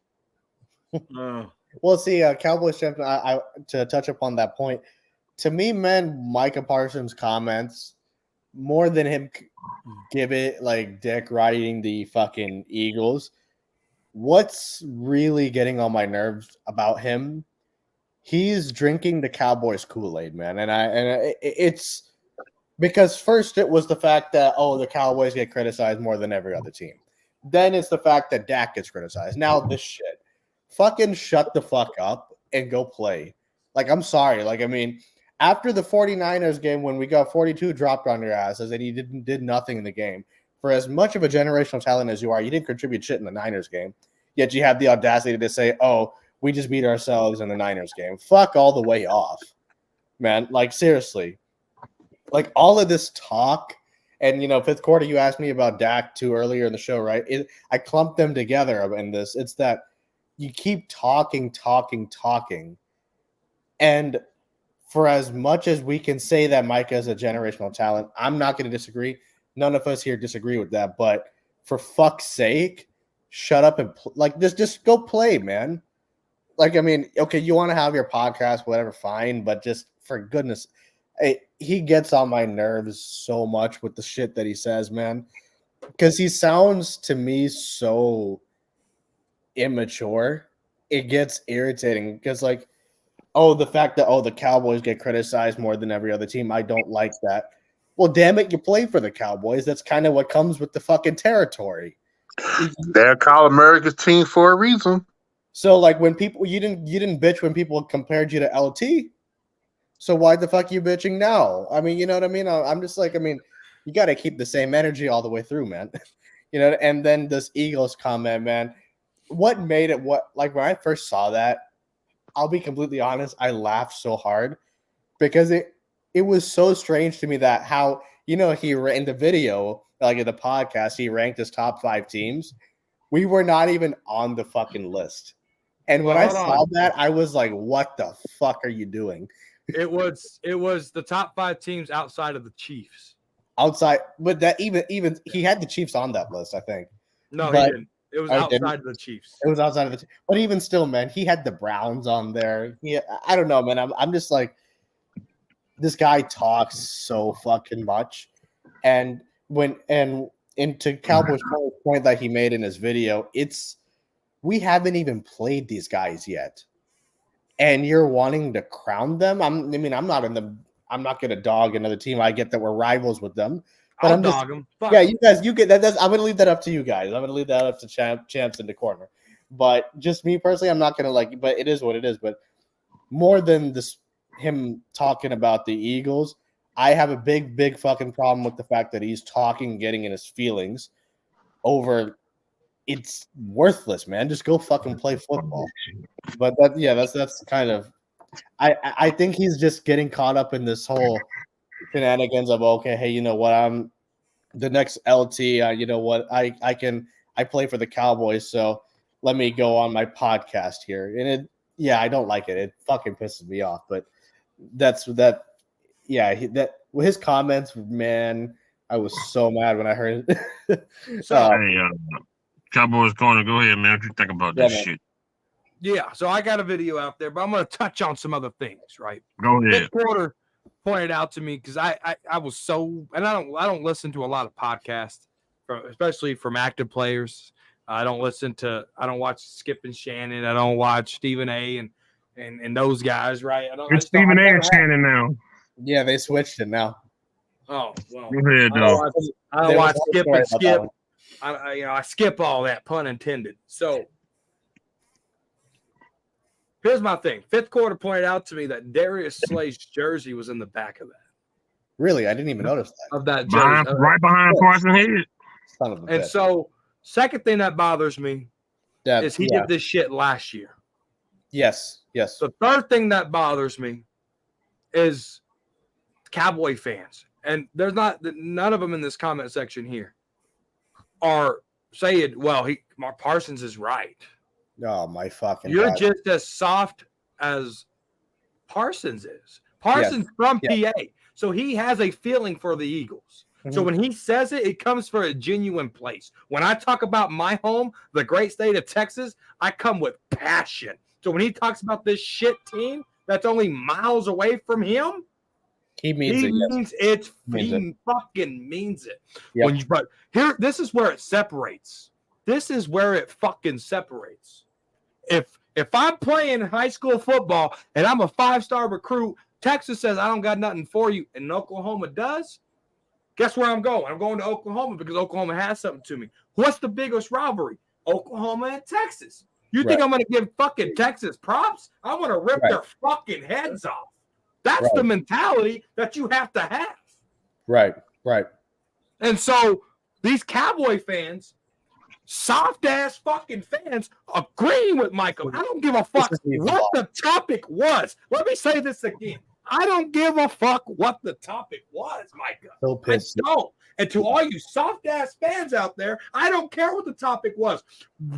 Well, see, Cowboys champ. I to touch upon that point. To me, man, Micah Parsons' comments more than him give it like dick riding the fucking Eagles. What's really getting on my nerves about him? He's drinking the Cowboys Kool-Aid, man, and it's because first it was the fact that the Cowboys get criticized more than every other team. Then it's the fact that Dak gets criticized. Now this shit. Fucking shut the fuck up and go play. Like, I'm sorry. Like, I mean, after the 49ers game when we got 42 dropped on your asses and he did nothing in the game, for as much of a generational talent as you are, you didn't contribute shit in the Niners game. Yet you have the audacity to say, we just beat ourselves in the Niners game. Fuck all the way off, man. Like, seriously. Like, all of this talk, and, fifth quarter, you asked me about Dak too earlier in the show, right? I clumped them together in this. It's that you keep talking. And for as much as we can say that Micah is a generational talent, I'm not going to disagree. None of us here disagree with that. But for fuck's sake, shut up and just go play, man. Like, I mean, okay, you want to have your podcast, whatever, fine. But just for goodness, he gets on my nerves so much with the shit that he says, man. Because he sounds to me so immature it gets irritating because, like, the fact that the Cowboys get criticized more than every other team, I don't like that. Well, damn it, you play for the Cowboys. That's kind of what comes with the fucking territory. They're called America's team for a reason. So, like, when people you didn't bitch when people compared you to LT. So why the fuck are you bitching now? I mean, you know what I mean? I'm just like, I mean, you got to keep the same energy all the way through, man. And then this Eagles comment, man. What made it like when I first saw that, I'll be completely honest, I laughed so hard because it was so strange to me that how, he in the video, like in the podcast, he ranked his top 5 teams. We were not even on the fucking list. And when I saw that, I was like, what the fuck are you doing? It was the top 5 teams outside of the Chiefs. Outside, but that even he had the Chiefs on that list, I think. No, he didn't. It was outside of the Chiefs. It was outside of the but even still, man, he had the Browns on there. I don't know, man. I'm just like, this guy talks so fucking much. And to Cowboys' point that he made in his video, we haven't even played these guys yet. And you're wanting to crown them. I'm not gonna dog another team. I get that we're rivals with them. But I'll dog them. Yeah, you guys, you get that. I'm gonna leave that up to you guys. I'm gonna leave that up to Champs in the corner. But just me personally, I'm not gonna but it is what it is. But more than this, him talking about the Eagles, I have a big fucking problem with the fact that he's talking, getting in his feelings over. It's worthless, man. Just go fucking play football. But that's kind of. I think he's just getting caught up in this whole shenanigans of, okay, hey, you know what, I'm the next LT, you know what, I play for the Cowboys, so let me go on my podcast here. And I don't like it. It fucking pisses me off. But his comments, man, I was so mad when I heard it. Cowboys corner, go ahead, man. What you think about this shit? Yeah, so I got a video out there, but I'm going to touch on some other things, right? Go ahead. Fifth quarter pointed out to me because I was so, and I don't listen to a lot of podcasts, especially from active players. I don't watch Skip and Shannon. I don't watch Stephen A. and those guys, right? It's Stephen A. and Shannon now. Yeah, they switched it now. Oh well. Go ahead, though. I don't watch Skip and Skip. I skip all that, pun intended. So here's my thing. Fifth quarter pointed out to me that Darius Slay's jersey was in the back of that. Really? I didn't even notice that. Of that jersey. Right behind Parsons' head. And so, second thing that bothers me is he did this shit last year. Yes. The third thing that bothers me is Cowboy fans. And there's none of them in this comment section here are saying, well, Mark Parsons is right. Oh, my fucking You're God. just as soft as Parsons is. Parsons from PA. So he has a feeling for the Eagles. Mm-hmm. So when he says it, it comes from a genuine place. When I talk about my home, the great state of Texas, I come with passion. So when he talks about this shit team that's only miles away from him, he means it. He fucking means it. Yep. But here, this is where it separates. This is where it fucking separates. If I'm playing high school football and I'm a 5-star recruit, Texas says I don't got nothing for you, and Oklahoma does, guess where I'm going? I'm going to Oklahoma because Oklahoma has something to me. What's the biggest rivalry? Oklahoma and Texas. You think I'm going to give fucking Texas props? I want to rip their fucking heads off. That's the mentality that you have to have. Right. And so these Cowboy fans, soft-ass fucking fans, agreeing with Michael. I don't give a fuck what the topic was. Let me say this again. I don't give a fuck what the topic was, Micah. So pissed. I don't. And to all you soft-ass fans out there, I don't care what the topic was.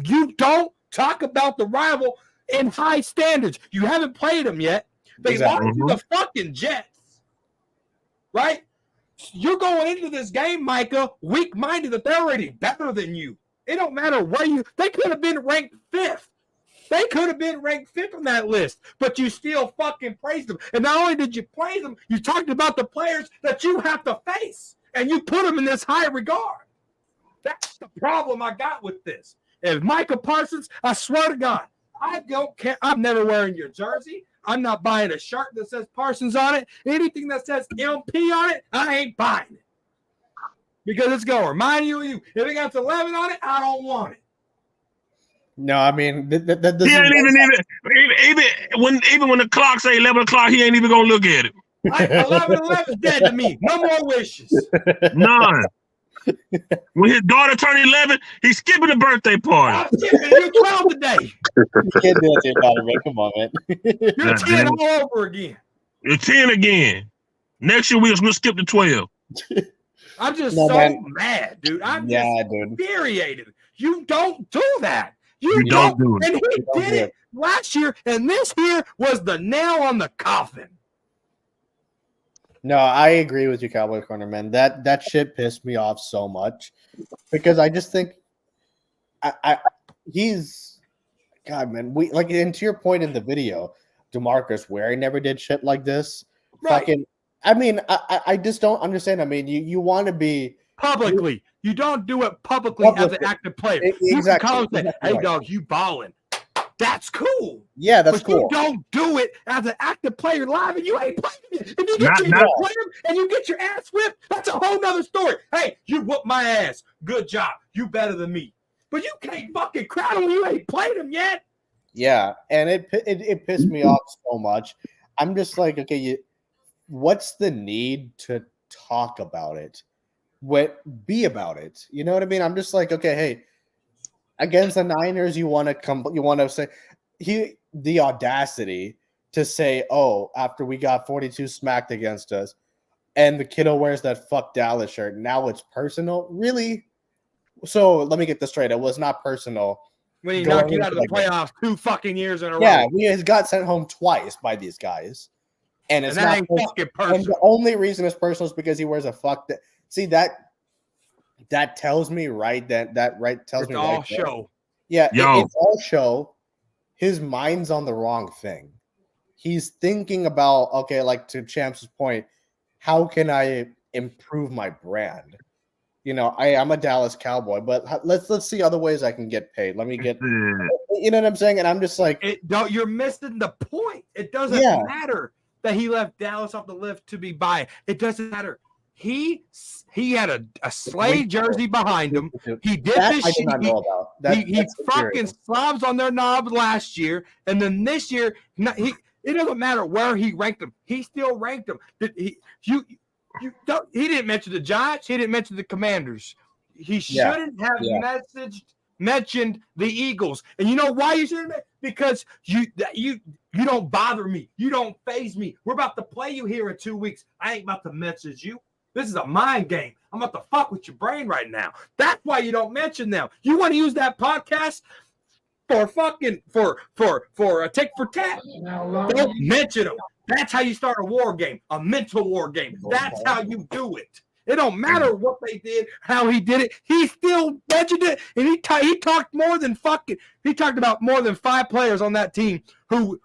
You don't talk about the rival in high standards. You haven't played them yet. They lost to the fucking Jets, right? You're going into this game, Micah, weak-minded that they're already better than you. It don't matter where they could have been ranked 5th. They could have been ranked 5th on that list, but you still fucking praised them. And not only did you praise them, you talked about the players that you have to face, and you put them in this high regard. That's the problem I got with this. If Micah Parsons, I swear to God, I don't care. I'm never wearing your jersey. I'm not buying a shirt that says Parsons on it. Anything that says MP on it, I ain't buying it. Because it's going to remind you of you. If it got 11 on it, I don't want it. No, I mean that He ain't even when the clock say 11 o'clock, he ain't even gonna look at it. 11 is dead to me. No more wishes. None. When his daughter turned 11, he's skipping the birthday party. I'm skipping. You're 12 today. You can't do that about it, man. Come on, man. You're 10 all over again. You're 10 again. Next year we'll skip to 12. I'm just man. mad, dude. I'm dude. infuriated. You don't do that. You don't do it. And he did it last year, and this year was the nail on the coffin. No, I agree with you, Cowboy Corner, man. That shit pissed me off so much because I just think he's God, man. We like, and to your point in the video, DeMarcus Ware never did shit like this. Right. Fucking, I mean, I just don't understand. I mean, you want to be publicly. You don't do it publicly as an active player. Exactly. You can call and say, Exactly hey, right. dog, you balling. That's cool. Yeah, that's but cool. You don't do it as an active player live, and you ain't playing it. If you get your player and you get your ass whipped, that's a whole nother story. Hey, you whooped my ass. Good job. You better than me. But you can't fucking crowd him when you ain't played him yet. Yeah, and it pissed me off so much. I'm just like, okay, what's the need to talk about it? Be about it. You know what I mean? I'm just like, okay, hey, against the Niners, you want to say the audacity to say, oh, after we got 42 smacked against us, and the kiddo wears that fuck Dallas shirt. Now it's personal, really? So let me get this straight. It was not personal. When he knocked you out of the playoffs 2 fucking years in a row. Yeah, he has got sent home twice by these guys. And it's not ain't fucking personal. And the only reason it's personal is because he wears a fuck that. See, that tells me right tells me all right show. Yeah, it's all show. His mind's on the wrong thing. He's thinking about, okay, like to Champ's point, how can I improve my brand? You know, I'm a Dallas Cowboy, but let's see other ways I can get paid. Let me get, you know what I'm saying? And I'm just like, you're missing the point. It doesn't matter that he left Dallas off the lift to be by. It doesn't matter. He had a Slade jersey behind him. He did this shit. He fucking slobs on their knobs last year, and then this year, it doesn't matter where he ranked them. He still ranked them. He didn't mention the Giants. He didn't mention the Commanders. He shouldn't have mentioned the Eagles. And you know why you shouldn't? Because you don't bother me. You don't faze me. We're about to play you here in 2 weeks. I ain't about to message you. This is a mind game. I'm about to fuck with your brain right now. That's why you don't mention them. You want to use that podcast for fucking for a tick for tat. Don't mention them. That's how you start a war game, a mental war game. That's how you do it. It don't matter what they did, how he did it. He still mentioned it, and he talked about more than 5 players on that team who's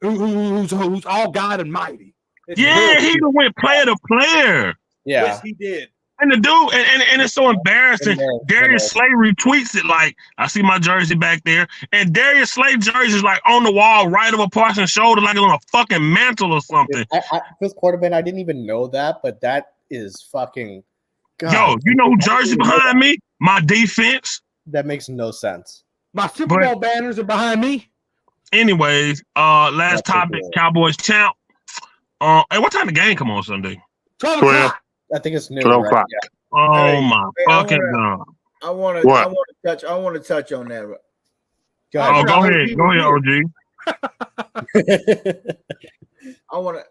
all God and mighty. He even went player to player. Yeah. Yes, he did. And the dude, and it's so embarrassing. Darius Slay retweets it like, I see my jersey back there. And Darius Slay jersey is like on the wall right over Parsons' shoulder, like it's on a fucking mantle or something. Fifth quarterback, I didn't even know that, but that is fucking. God. Yo, you know who jersey behind me? My defense. That makes no sense. My Super Bowl banners are behind me. Anyways, last topic, Cowboys champ. Hey, what time the game come on Sunday? 12 o'clock. I think it's noon. 12 o'clock. Right? Oh my fucking god! I want to touch on that. Go ahead, OG. I want to.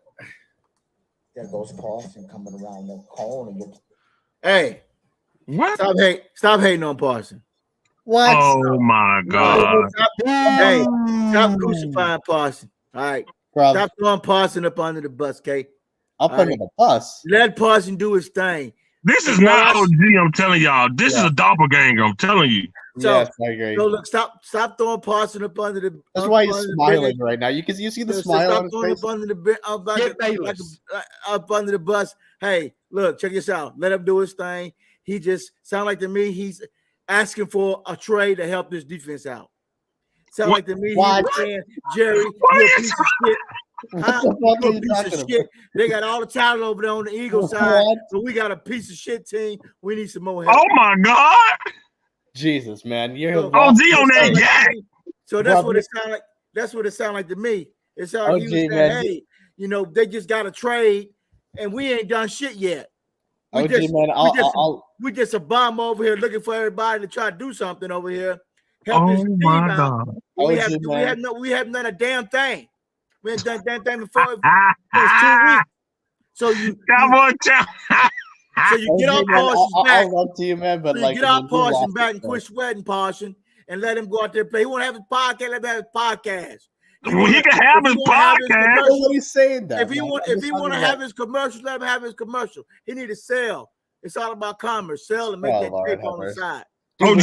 There goes Parson coming around the corner. Hey, what? Stop hating on Parson. What? Oh my god! Stop crucifying Parson. All right, stop throwing Parson up under the bus, Kate. Up under the bus. Let Parson do his thing. This is not OG. I'm telling y'all. This is a doppelganger. I'm telling you. So, yes, I agree. So look, stop throwing Parson up under the. That's why he's smiling right now. You see the smile on his face. Stop throwing up under the bus. Hey, look, check this out. Let him do his thing. He just sound like to me he's asking for a trade to help this defense out. Sound like to me he was saying, Jerry, you're a piece of shit. Huh? You're a piece of shit. They got all the talent over there on the Eagles side, so we got a piece of shit team. We need some more help. Oh my God. Jesus, man. You're OG on that guy. So that's what it sounded like. That's what it sounded like to me. It sounded like he was saying, man, hey, you know, they just got to trade, and we ain't done shit yet. We just a bomb over here looking for everybody to try to do something over here. Help this team out. We haven't done a damn thing. We haven't done a damn thing before. It's 2 weeks. So you get off Parsons back. I'll love to you, man, but get off Parsons back and quit sweating Parsons and let him go out there and play. He want to have his podcast. Let him have his podcast. He can have his podcast. Nobody's saying that. If he want to have his commercials, let him have his commercial. He need to sell. It's all about commerce. Sell and make that tape on the side. OG.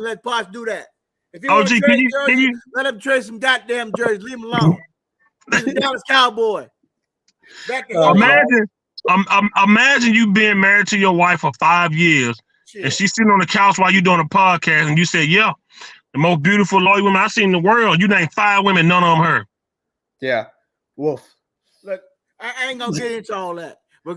Let Parsons do that. If you want to trade jerseys, let him trade some goddamn jerseys. Leave him alone. He's a Dallas Cowboy. Imagine you being married to your wife for 5 years, and she's sitting on the couch while you doing a podcast, and you say, "Yeah, the most beautiful loyal women I've seen in the world." You named 5 women, none of them her. Yeah, wolf. Look, I ain't gonna get into all that. But,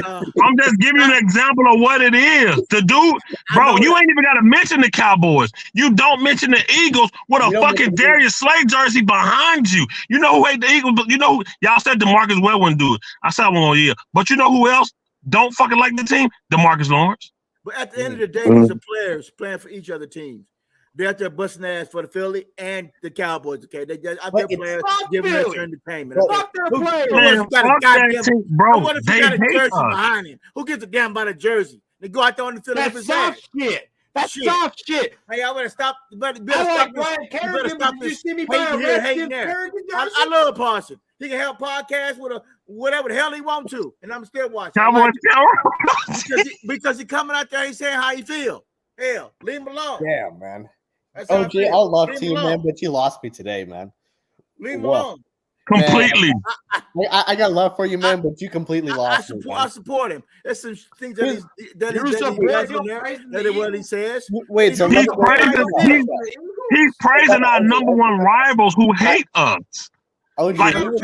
I'm just giving you an example of what it is. The dude, bro, you ain't even got to mention the Cowboys. You don't mention the Eagles with a fucking Darius Slay jersey behind you. You know who hate the Eagles? But you know who, y'all said DeMarcus Webb wouldn't do it. I said I won't go, yeah. But you know who else don't fucking like the team? DeMarcus Lawrence. But at the end of the day, these are players playing for each other teams. They're out there busting ass for the Philly and the Cowboys. Okay, they're players giving us entertainment. Fuck their players. What if you got a jersey behind him? Who gives a damn about a jersey? They go out there on the field. That's soft shit. That's soft shit. Hey, I better stop. You better stop this. Hating there. I love Parsons. He can help podcast with whatever the hell he want to, and I'm still watching. Because he coming out there, he's saying how he feel. Hell, leave him alone. Damn, man. OG, I'll love to you, man, but you lost me today, man. Leave him alone. Completely. I got love for you, man, but you completely lost me. I support him. There's some things that he says. Wait, so he's praising our number one rivals who hate us. OG, did you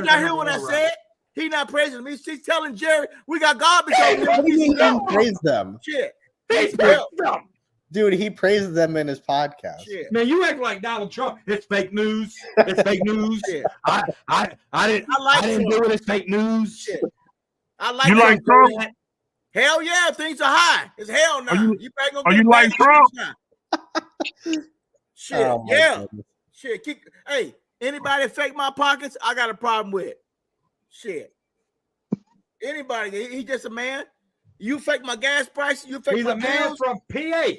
not hear what I said? He's not praising me. She's telling Jerry we got garbage over here. What do you mean praise them? Shit. Dude, he praises them in his podcast. Shit. Man, you act like Donald Trump. It's fake news. It's fake news. I didn't do it. It's fake news. Shit. I like you like Trump? Hell yeah, things are high. It's hell now. Are you like Trump? Shit, yeah. Goodness. Shit. Hey, anybody fake my pockets, I got a problem with it. Shit. Anybody, he just a man. You fake my gas prices. You fake He's my a man bills. from PA.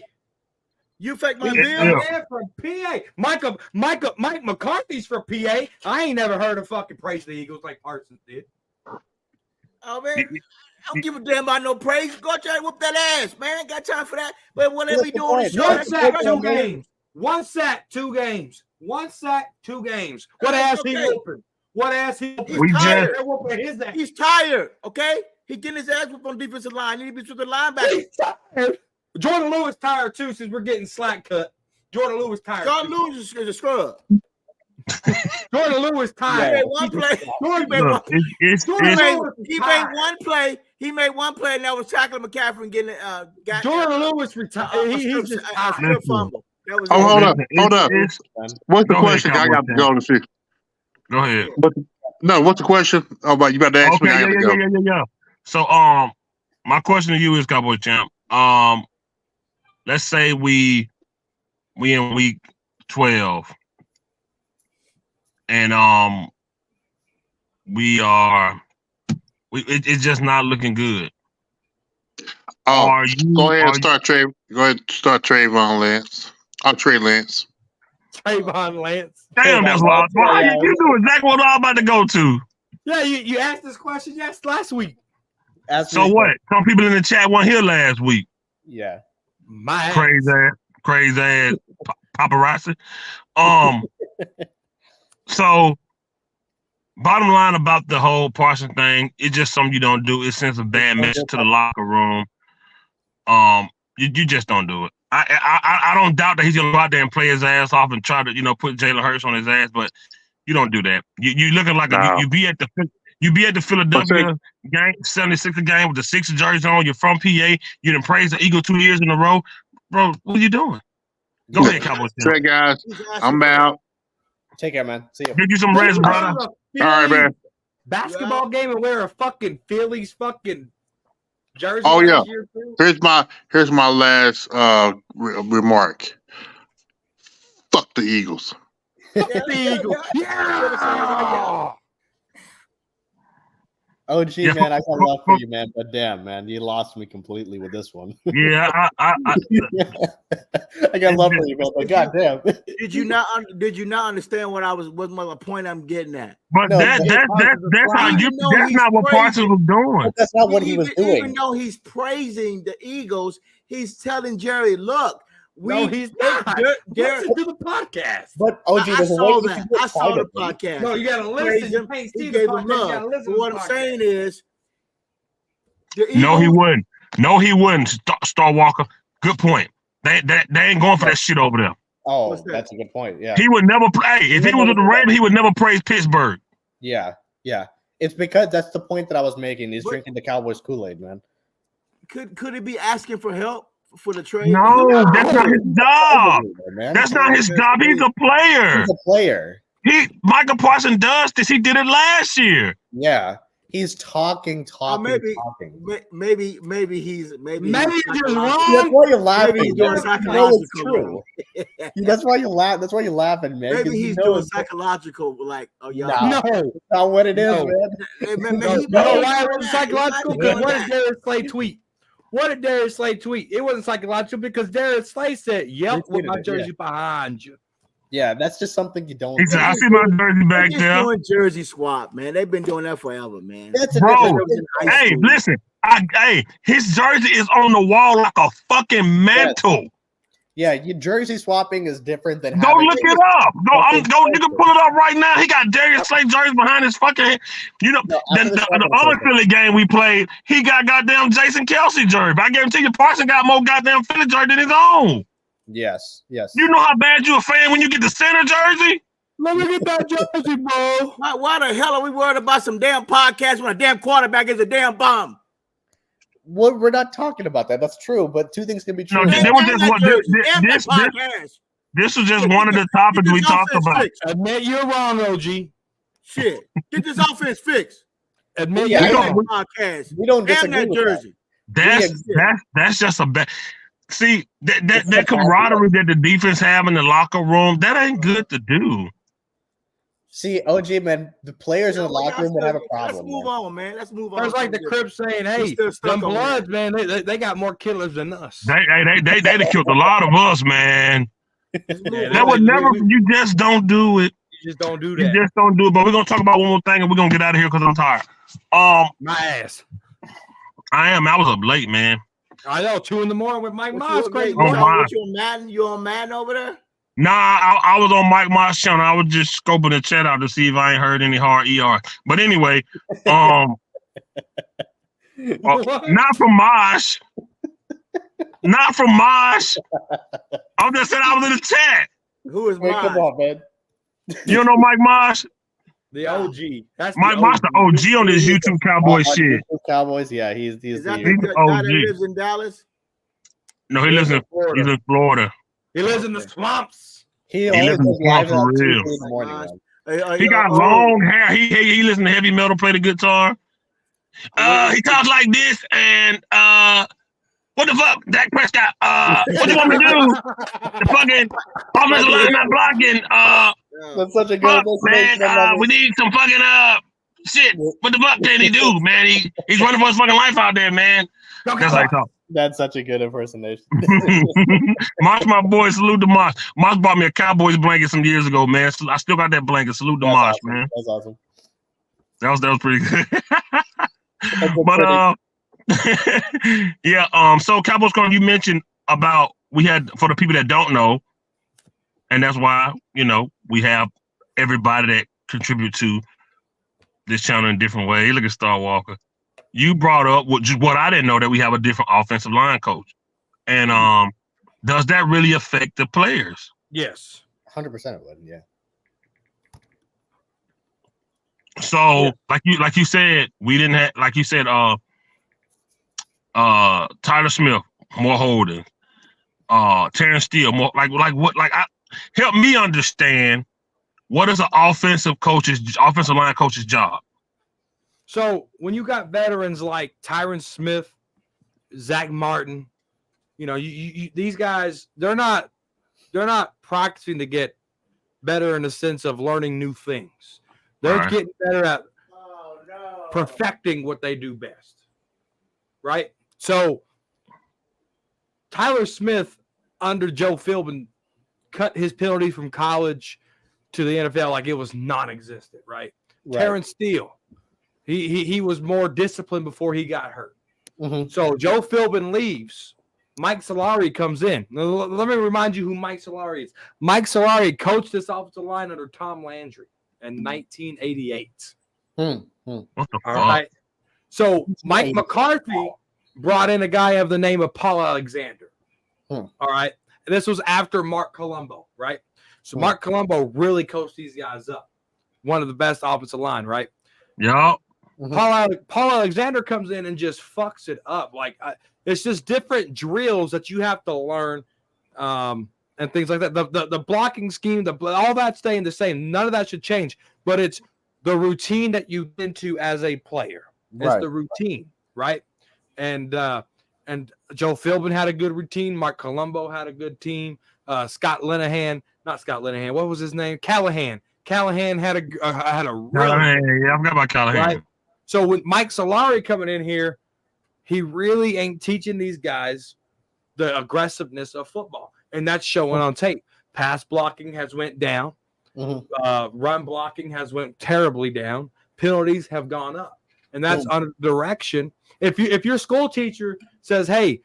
You fake my He's bills. a man from PA. Mike McCarthy's from PA. I ain't never heard of fucking praise the Eagles like Parsons did. Oh man, I don't give a damn about no praise. Go out there and whoop that ass, man. Ain't got time for that. But whatever we do on the show, 1 sack, 2 games. 1 sack, 2 games. 1 sack, 2 games. What ass he whooping? What ass he whooping? He's tired. Okay. He getting his ass whooped on defensive line. He needs to be with the linebacker. Jordan Lewis tired too, since we're getting slack cut. Jordan Lewis tired. Jordan Lewis is a scrub. Jordan Lewis tired. He made one play. He made one play, and that was tackling McCaffrey and getting Jordan Lewis retired. He's just fumble. Hold up. What's the question? I got to go to see. Go ahead. What's the question? Oh, about you about to ask me? Yeah. So, my question to you is, Cowboy Champ. Let's say we in week 12, and it's just not looking good. Go ahead and start Trey. Go ahead and start Trayvon Lance. Trey Lance. Trayvon Lance. Damn, that's wild. You do exactly what I'm about to go to. Yeah, you asked this question last week. So what? Some people in the chat weren't here last week. Yeah. My crazy ass paparazzi. So bottom line about the whole Parsons thing, it's just something you don't do. It sends a bad message to the locker room. You just don't do it. I don't doubt that he's gonna go out there and play his ass off and try to put Jalen Hurts on his ass, but you don't do that. You looking like you be at the Philadelphia game, 76er game with the Sixers jersey on. You're from PA. You done praised the Eagle 2 years in a row, bro. What are you doing? Go ahead, Cowboys. Say, guys, I'm out. Take care, man. See you. Give you some rest, brother. All right, man. Basketball game and wear a fucking Phillies fucking jersey. Oh yeah. last year, too? Here's my last remark. Fuck the Eagles. Fuck the Eagles. Yeah. OG, man, I got love for you, man. But damn, man, you lost me completely with this one. Yeah, I got love for you, man. But goddamn, Did you not understand what my point I'm getting at? But No, that's not what Parsons was doing. that's not what he was doing. Even though he's praising the Eagles, he's telling Jerry, "Look, No, he's not. Listen to the podcast. But OG, I there's a way saw you that. can get I saw the private. podcast. No, you gotta Praise listen. You him. can't He see the gave him podcast. You love. gotta listen But to what the I'm podcast. saying is, No, he wouldn't. No, he wouldn't. Star Walker. Good point. They ain't going for that shit over there. Oh, What's that? that's a good point. Yeah, He would never play. If he was with the Ravens, he would never praise Pittsburgh. yeah. It's because that's the point that I was making. He's But- drinking the Cowboys Kool-Aid, man. Could it be asking for help for the trade? No, that's not his job. Man. That's not his job. He's a player. He's a player. Michael Parsons does this. He did it last year. Yeah, he's talking. Maybe he's Maybe you're psychological. wrong. That's why you're laughing. Maybe he's doing man. You know it's psychological. true. That's why you laugh. That's why you're laughing, man. 'cause Maybe you he's know doing it's psychological, like, oh yeah. No. No. not what it is, No. man. You know why it wasn't psychological? Because what did Darius Slay tweet? What did Darius Slay tweet? It wasn't psychological because Darius Slay said, "Yep, with my jersey behind you." Yeah, that's just something you don't. He said, do. I see my jersey They're back just there. doing jersey swap, man. They've been doing that forever, man. That's a Bro, different in high Hey, school. listen. His jersey is on the wall like a fucking mantle. Yeah, your jersey swapping is different than Go having look it up. You can pull it up right now. He got Darius Slay jersey behind his fucking. No, The after this other second. Philly game we played, he got goddamn Jason Kelsey jersey. But I guarantee you, Parsons got more goddamn Philly jersey than his own. Yes. You know how bad you a fan when you get the center jersey? Let me get that jersey, bro. Why the hell are we worried about some damn podcast when a damn quarterback is a damn bomb? Well, we're not talking about that. That's true, but two things can be true. No, Damn there was that just one. jersey. Damn that This podcast. was just one of the topics we talked about. Admit you're wrong, OG. Shit. Get this offense fixed. Admit Yeah, you're I wrong. Podcast. We don't Damn disagree that with that. jersey. That's just a bad. See that camaraderie that the defense have in the locker room, that ain't good to do. See, OG, man, the players in the locker room would have a Let's problem. move man. on, man. Let's move on. It's like the Crips saying, "Hey, still stuck them on Bloods, man, they got more killers than us." They killed a lot of us, man. That would never. You just don't do it. You just don't do You that. just don't do it. But we're gonna talk about one more thing, and we're gonna get out of here because I'm tired. My ass. I am. I was up late, man. I know, 2 a.m. with Mike Moss. Crazy. Oh, my. You on Madden? You on Madden over there? Nah, I was on Mike Moss' channel. I was just scoping the chat out to see if I ain't heard any hard ER. But anyway, not from Mosh. Not from Mosh. I'm just saying I was in the chat. Who is Wait, mine? come on, man. You don't know Mike Mosh? The OG. That's Mike Mosh, the OG on this YouTube Cowboy shit. Cowboys, yeah, he's Is that the He's the the guy that OG. lives in Dallas? No, he lives in Florida. He lives in the swamps. he lives always in does the live swamp at for 2 real. in the morning. Man. He got long hair. He listen to heavy metal, play the guitar. He talks like this, and what the fuck, Dak Prescott? What do you want me to do? The fucking offensive line not blocking. That's such a good Fuck, man. impersonation. I love We it. need some fucking shit. What the fuck can he do, man? He's running for his fucking life out there, man. That's how he talk. That's such a good impersonation. Mosh, my boy, salute to Mosh. Mosh bought me a Cowboys blanket some years ago, man. So I still got that blanket. Salute to That's Mosh, awesome. man. That's awesome. That was pretty good. That's But yeah. So Cowboys, you mentioned about we had, for the people that don't know, and that's why we have everybody that contribute to this channel in a different way. Look at Star Walker. You brought up what I didn't know, that we have a different offensive line coach. And does that really affect the players? Yes. 100% it would. Yeah. So like you said, we didn't have, like you said, Tyler Smith more holding, Terrence Steele more help me understand what is an offensive line coach's job. So when you got veterans like Tyron Smith, Zach Martin, these guys, they're not practicing to get better in the sense of learning new things. They're getting better at perfecting what they do best. Right? So Tyler Smith under Joe Philbin cut his penalty from college to the NFL like it was non-existent, right? Terrence Steele, he was more disciplined before he got hurt. Mm-hmm. So Joe Philbin leaves. Mike Solari comes in. Now, let me remind you who Mike Solari is. Mike Solari coached this offensive line under Tom Landry in 1988. What the All fuck? right. So Mike McCarthy brought in a guy of the name of Paul Alexander. All right. And this was after Mark Colombo, right? So Mark Colombo really coached these guys up. One of the best offensive line, right? Yeah. Paul Alexander comes in and just fucks it up. Like it's just different drills that you have to learn, and things like that. The blocking scheme, all that's staying the same. None of that should change. But it's the routine that you get into as a player. It's the routine, right? And Joe Philbin had a good routine. Mark Colombo had a good team. Scott Linehan, not Scott Linehan. What was his name? Callahan. Callahan had a real. Yeah, I forgot about Callahan. Right? So with Mike Solari coming in here, he really ain't teaching these guys the aggressiveness of football, and that's showing on tape. Pass blocking has went down. Run blocking has went terribly down. Penalties have gone up, and that's under direction. If your school teacher says, "Hey,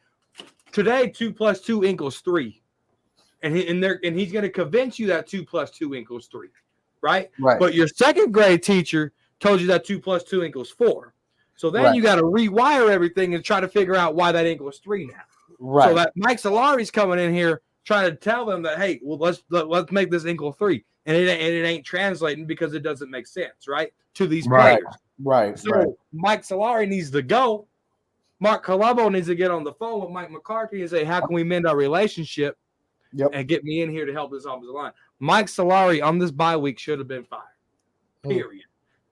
today 2 + 2 = 3," and he's going to convince you that 2 + 2 = 3, right? But your second grade teacher told you that 2 + 2 = 4. So then you got to rewire everything and try to figure out why that equals 3 now. Right. So that Mike Solari's coming in here trying to tell them that, hey, well, let's make this equal 3, and it ain't translating because it doesn't make sense, right? To these players. Right. So Mike Solari needs to go. Mark Colombo needs to get on the phone with Mike McCarthy and say, how can we mend our relationship and get me in here to help this offensive line? Mike Solari on this bye week should have been fired. Period.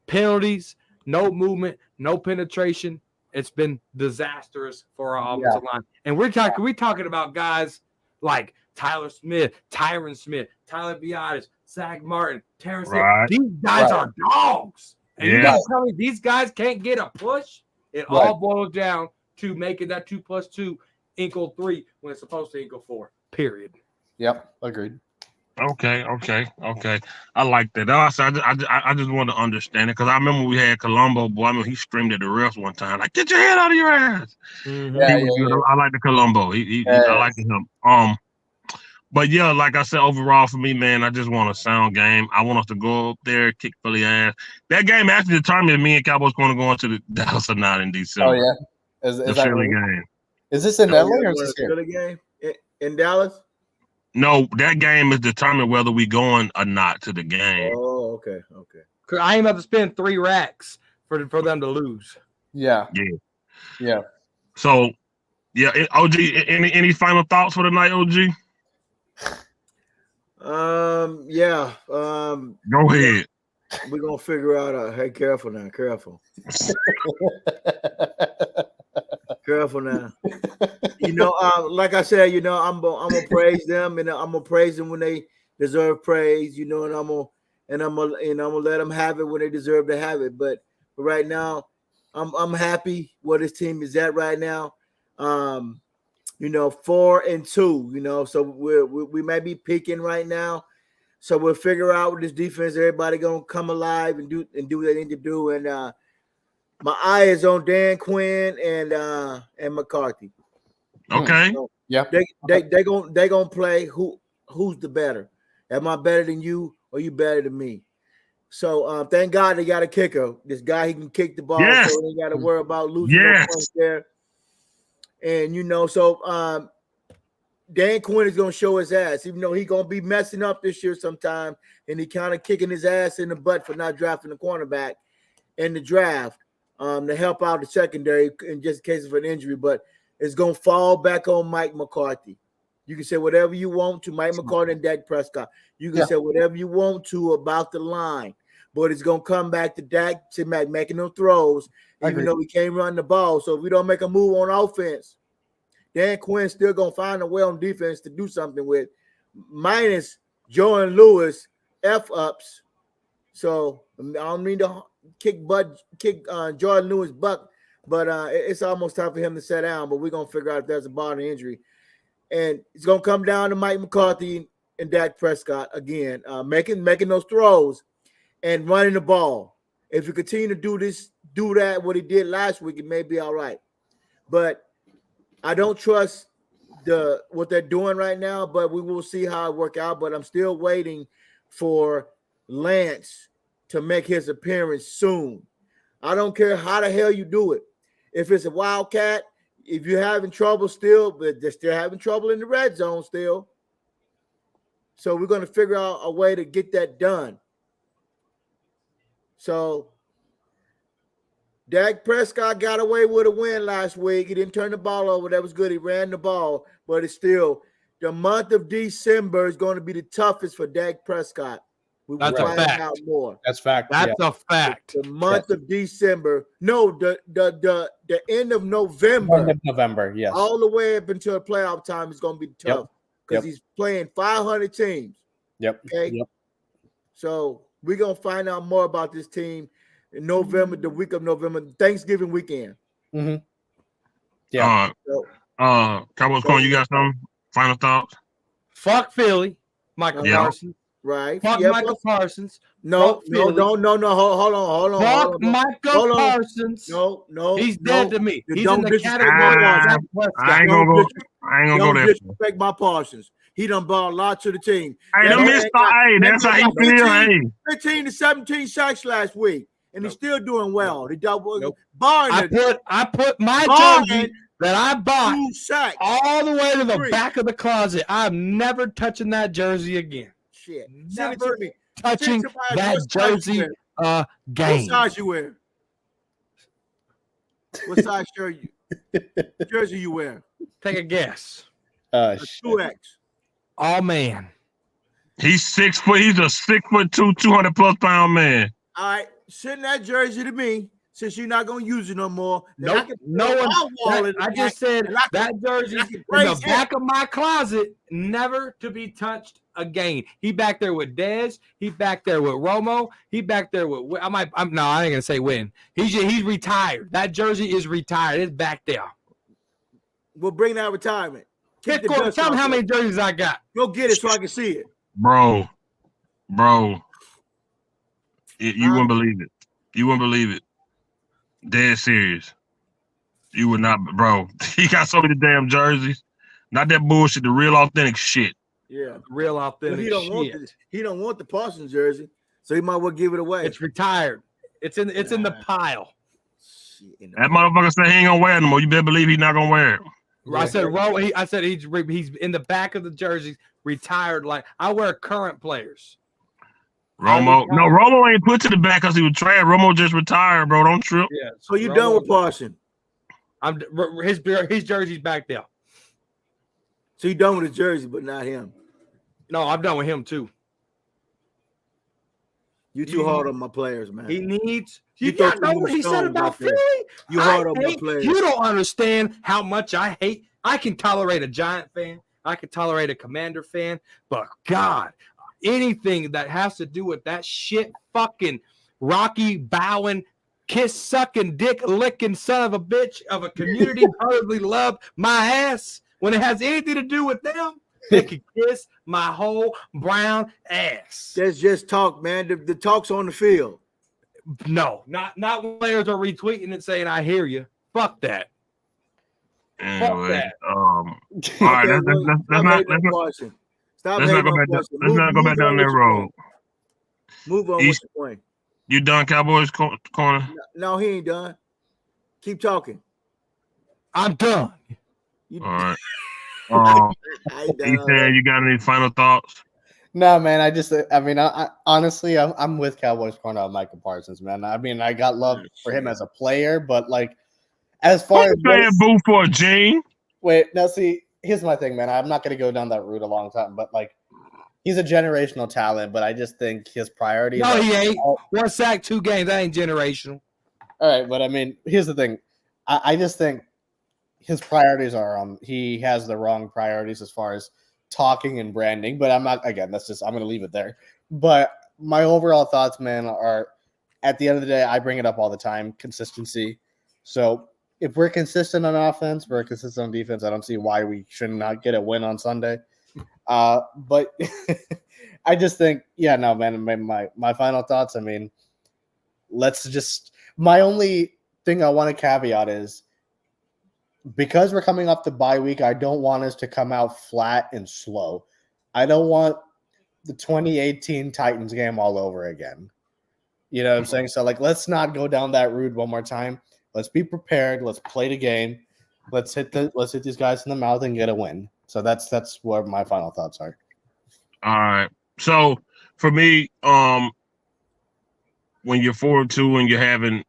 Penalties, no movement, no penetration. It's been disastrous for our offensive line. And we're talking about guys like Tyler Smith, Tyron Smith, Tyler Biadasz, Zach Martin, Terrence. These guys are dogs. And you guys tell me these guys can't get a push? It all boils down to making that 2 + 2 = 3 when it's supposed to = 4. Period. Yep, agreed. Okay. I like that. I just want to understand it because I remember we had Colombo. Boy, I mean, he screamed at the refs one time, like, "Get your head out of your ass!" I like the Colombo. I like him. But yeah, like I said, overall for me, man, I just want a sound game. I want us to go up there, kick Philly ass. That game actually determined if me and Cowboys going to go into the Dallas or not in December. Oh yeah, is the that Philly right? game? Is this in LA or is this here? Philly game in Dallas? No, that game is determined whether we going or not to the game. Oh, okay. I ain't about to spend 3 racks for them to lose. Yeah. So, OG, any final thoughts for the night, OG? Go ahead. We're gonna figure out. Hey, careful now. Careful now. Like I said, I'm gonna praise them, and I'm gonna praise them when they deserve praise. And I'm gonna let them have it when they deserve to have it. But right now, I'm happy where this team is at right now. 4-2. So we may be peaking right now. So we'll figure out with this defense. Everybody gonna come alive and do what they need to do. And my eye is on Dan Quinn and McCarthy. Okay. So they gonna play who's the better. Am I better than you or you better than me? So thank God they got a kicker. This guy, he can kick the ball, so they got to worry about losing no points there. And Dan Quinn is going to show his ass, even though he's going to be messing up this year sometime, and he kind of kicking his ass in the butt for not drafting the cornerback in the draft to help out the secondary in just in case of an injury. But it's going to fall back on Mike McCarthy. You can say whatever you want to Mike McCarthy and Dak Prescott. You can say whatever you want to about the line, but it's going to come back to Dak to making them throws, even though we can't run the ball. So if we don't make a move on offense, Dan Quinn's still going to find a way on defense to do something with, minus Jordan Lewis F-ups. So I don't mean to kick Jordan Lewis butt, but it's almost time for him to sit down. But we're going to figure out if there's a body injury. And it's going to come down to Mike McCarthy and Dak Prescott again, making those throws and running the ball. If you continue to do that, what he did last week, it may be all right. But I don't trust what they're doing right now, but we will see how it work out. But I'm still waiting for Lance to make his appearance soon. I don't care how the hell you do it. If it's a Wildcat, if you're having trouble still, but they're still having trouble in the red zone still. So we're going to figure out a way to get that done. So Dak Prescott got away with a win last week. He didn't turn the ball over. That was good. He ran the ball, but it's still the month of December is going to be the toughest for Dak Prescott. We will find out more. That's fact. That's a fact. The month of December. No, the end of November. End of November, yes. All the way up until playoff time is going to be tough because he's playing 500 teams. Yep. Okay. Yep. So we're going to find out more about this team in November, the week of November, Thanksgiving weekend. Mm-hmm. Yeah. Cowboys Corn, you got some final thoughts? Fuck Philly, Michael Parsons. Right. Fuck Michael Parsons. No. Hold on. Fuck Michael Parsons. No. He's dead to me. He's don't in the category. I ain't gonna go there. Disrespect my Parsons. He done brought a lot to the team. Hey, that's how he feel. Hey, 15 to 17 sacks last week, and he's still doing well. The double I put my jersey that I bought all the way to the back of the closet. I'm never touching that jersey again. Shit. Never touching that jersey again. What size you wear? What size jersey you wear? Take a guess. 2X. Oh man. He's 6 foot. He's a 6'2", 200+ pound man. All right, send that jersey to me since you're not gonna use it no more. Nope. I just said that jersey in the back of my closet, never to be touched again. He back there with Dez. He back there with Romo. He back there with. I ain't gonna say when. He's retired. That jersey is retired. It's back there. We'll bring that retirement. Tell me how many jerseys I got. Go get it so I can see it, bro. You wouldn't believe it. You wouldn't believe it. Dead serious. You would not, bro. He got so many damn jerseys. Not that bullshit. The real authentic shit. Yeah, real authentic shit. He don't want the Parsons jersey, so he might well give it away. It's retired. It's in the pile. That motherfucker said he ain't gonna wear it no more. You better believe he's not gonna wear it. I said he's in the back of the jerseys, retired. Like I wear current players. Romo ain't put to the back because he was trash. Romo just retired, bro. Don't trip. Yeah. So you done with Parsons? His jersey's back there. So you done with his jersey, but not him. No, I'm done with him too. You too hard on my players, man. He needs. You know what he said about Philly? You hard on my players. You don't understand how much I hate. I can tolerate a Giant fan. I can tolerate a Commander fan, but God, anything that has to do with that shit fucking Rocky bowing, kiss sucking, dick licking son of a bitch of a community hardly loved my ass. When it has anything to do with them, they can kiss my whole brown ass. That's just talk, man. The talk's on the field. No, not players are retweeting and saying, I hear you. Fuck that. Anyway, all right, let's not go back down that road. Move on. What's the point? You done, Cowboys corner? No, he ain't done. Keep talking. I'm done. All right. Ethan, you got any final thoughts? No, man. I honestly, I'm with Cowboys corner on Michael Parsons, man. I mean, I got love for him as a player, but like, as far as boo for a Gene. wait, now see, here's my thing, man. I'm not gonna go down that route a long time, but like, he's a generational talent, but I just think his priorities. No, he ain't. 1 sack, 2 games. That ain't generational. All right, but I mean, here's the thing. I just think his priorities are he has the wrong priorities as far as talking and branding. But I'm not. Again, I'm going to leave it there. But my overall thoughts, man, are at the end of the day, I bring it up all the time: consistency. So if we're consistent on offense, we're consistent on defense. I don't see why we should not get a win on Sunday. But I just think, yeah, no, man. My final thoughts. I mean, my only thing I want to caveat is because we're coming off the bye week, I don't want us to come out flat and slow. I don't want the 2018 Titans game all over again. You know what I'm saying? So, like, let's not go down that route one more time. Let's be prepared. Let's play the game. Let's hit these guys in the mouth and get a win. So that's what my final thoughts are. All right. So for me, when you're 4-2 and you're having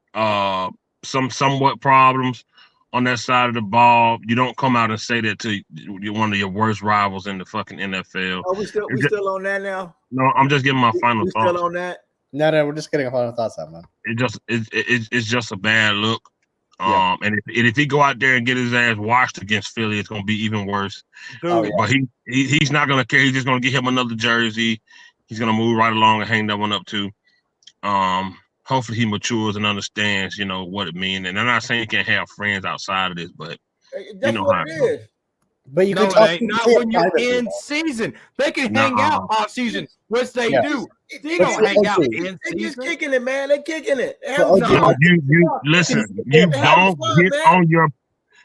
somewhat problems on that side of the ball, you don't come out and say that to you're one of your worst rivals in the fucking NFL. Are we still on that now? No, I'm just giving my final thoughts. Still on that? No, we're just getting a final thoughts out, man. It's just a bad look. Yeah. And if he go out there and get his ass washed against Philly, it's gonna be even worse. Dude, yeah. But he's not gonna care. He's just gonna get him another jersey. He's gonna move right along and hang that one up too. Hopefully he matures and understands, what it means. And I'm not saying he can't have friends outside of this, but that's know what how it it is. But you no, can it ain't. Not when you're in season. They can hang out off season, which they do. They don't hang out in They just season. kicking it, man. They kicking it. You listen.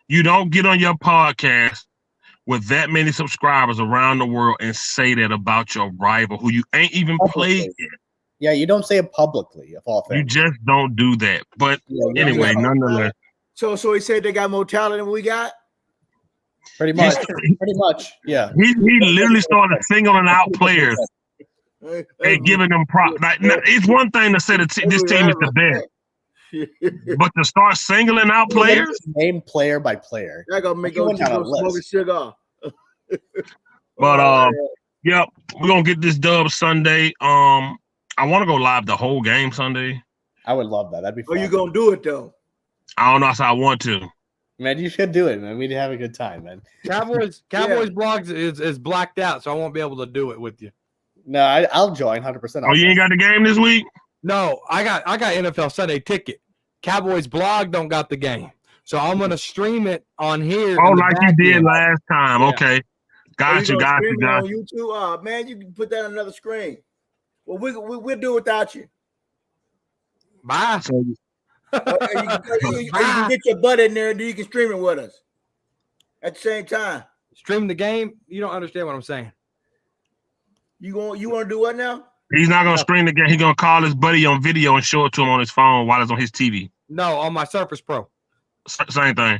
You don't get on your podcast with that many subscribers around the world and say that about your rival who you ain't even played yet. Yeah, you don't say it publicly, of all things. You just don't do that. But anyway, nonetheless. So he said they got more talent than we got? Pretty much. Yeah. He literally started singling out players and giving them props. Like, it's one thing to say this team is the best, but to start singling out players, name player by player. I gotta make go smoke a cigar. But yep, we're gonna get this dub Sunday. I want to go live the whole game Sunday. I would love that. That'd be fun. Are you gonna do it though? I don't know if I want to. Man, you should do it, man. We'd have a good time, man. Cowboys blogs is blacked out, so I won't be able to do it with you. No, I'll join 100%. Oh, you ain't got the game this week? No, I got NFL Sunday ticket. Cowboys blog don't got the game, so I'm gonna stream it on here. Oh, like you did last time. Yeah. Okay, got you. On YouTube, man, you can put that on another screen. Well, we'll do it without you. Bye. You can get your butt in there, and you can stream it with us at the same time. Stream the game. You don't understand what I'm saying. You want to do what now? He's not gonna stream the game. He's gonna call his buddy on video and show it to him on his phone while it's on his TV. No, on my Surface Pro. Same thing.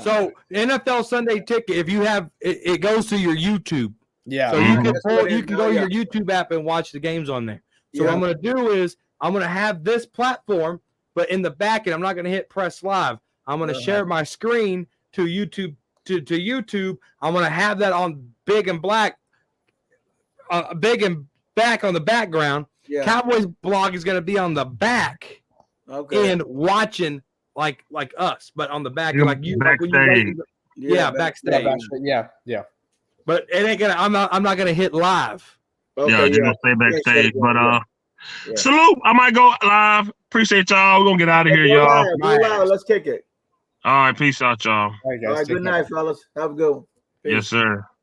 So NFL Sunday ticket, if you have it goes to your YouTube. Yeah. So you can go to your YouTube app and watch the games on there. So what I'm gonna do is I'm gonna have this platform, but in the back end, I'm not gonna hit press live. I'm gonna share my screen to YouTube to YouTube. I'm gonna have that on big and black, big and back on the background. Yeah. Cowboys blog is gonna be on the back. Okay. And watching like us, but on the back, like you, backstage. Like when you backstage. Yeah. But it ain't gonna. I'm not gonna hit live. Okay, yeah, you're gonna stay backstage. But salute. I might go live. Appreciate y'all. We're gonna get out of here, y'all. Go live. Let's kick it. All right, peace out, y'all. All right, good night, fellas. Have a good one. Peace. Yes, sir.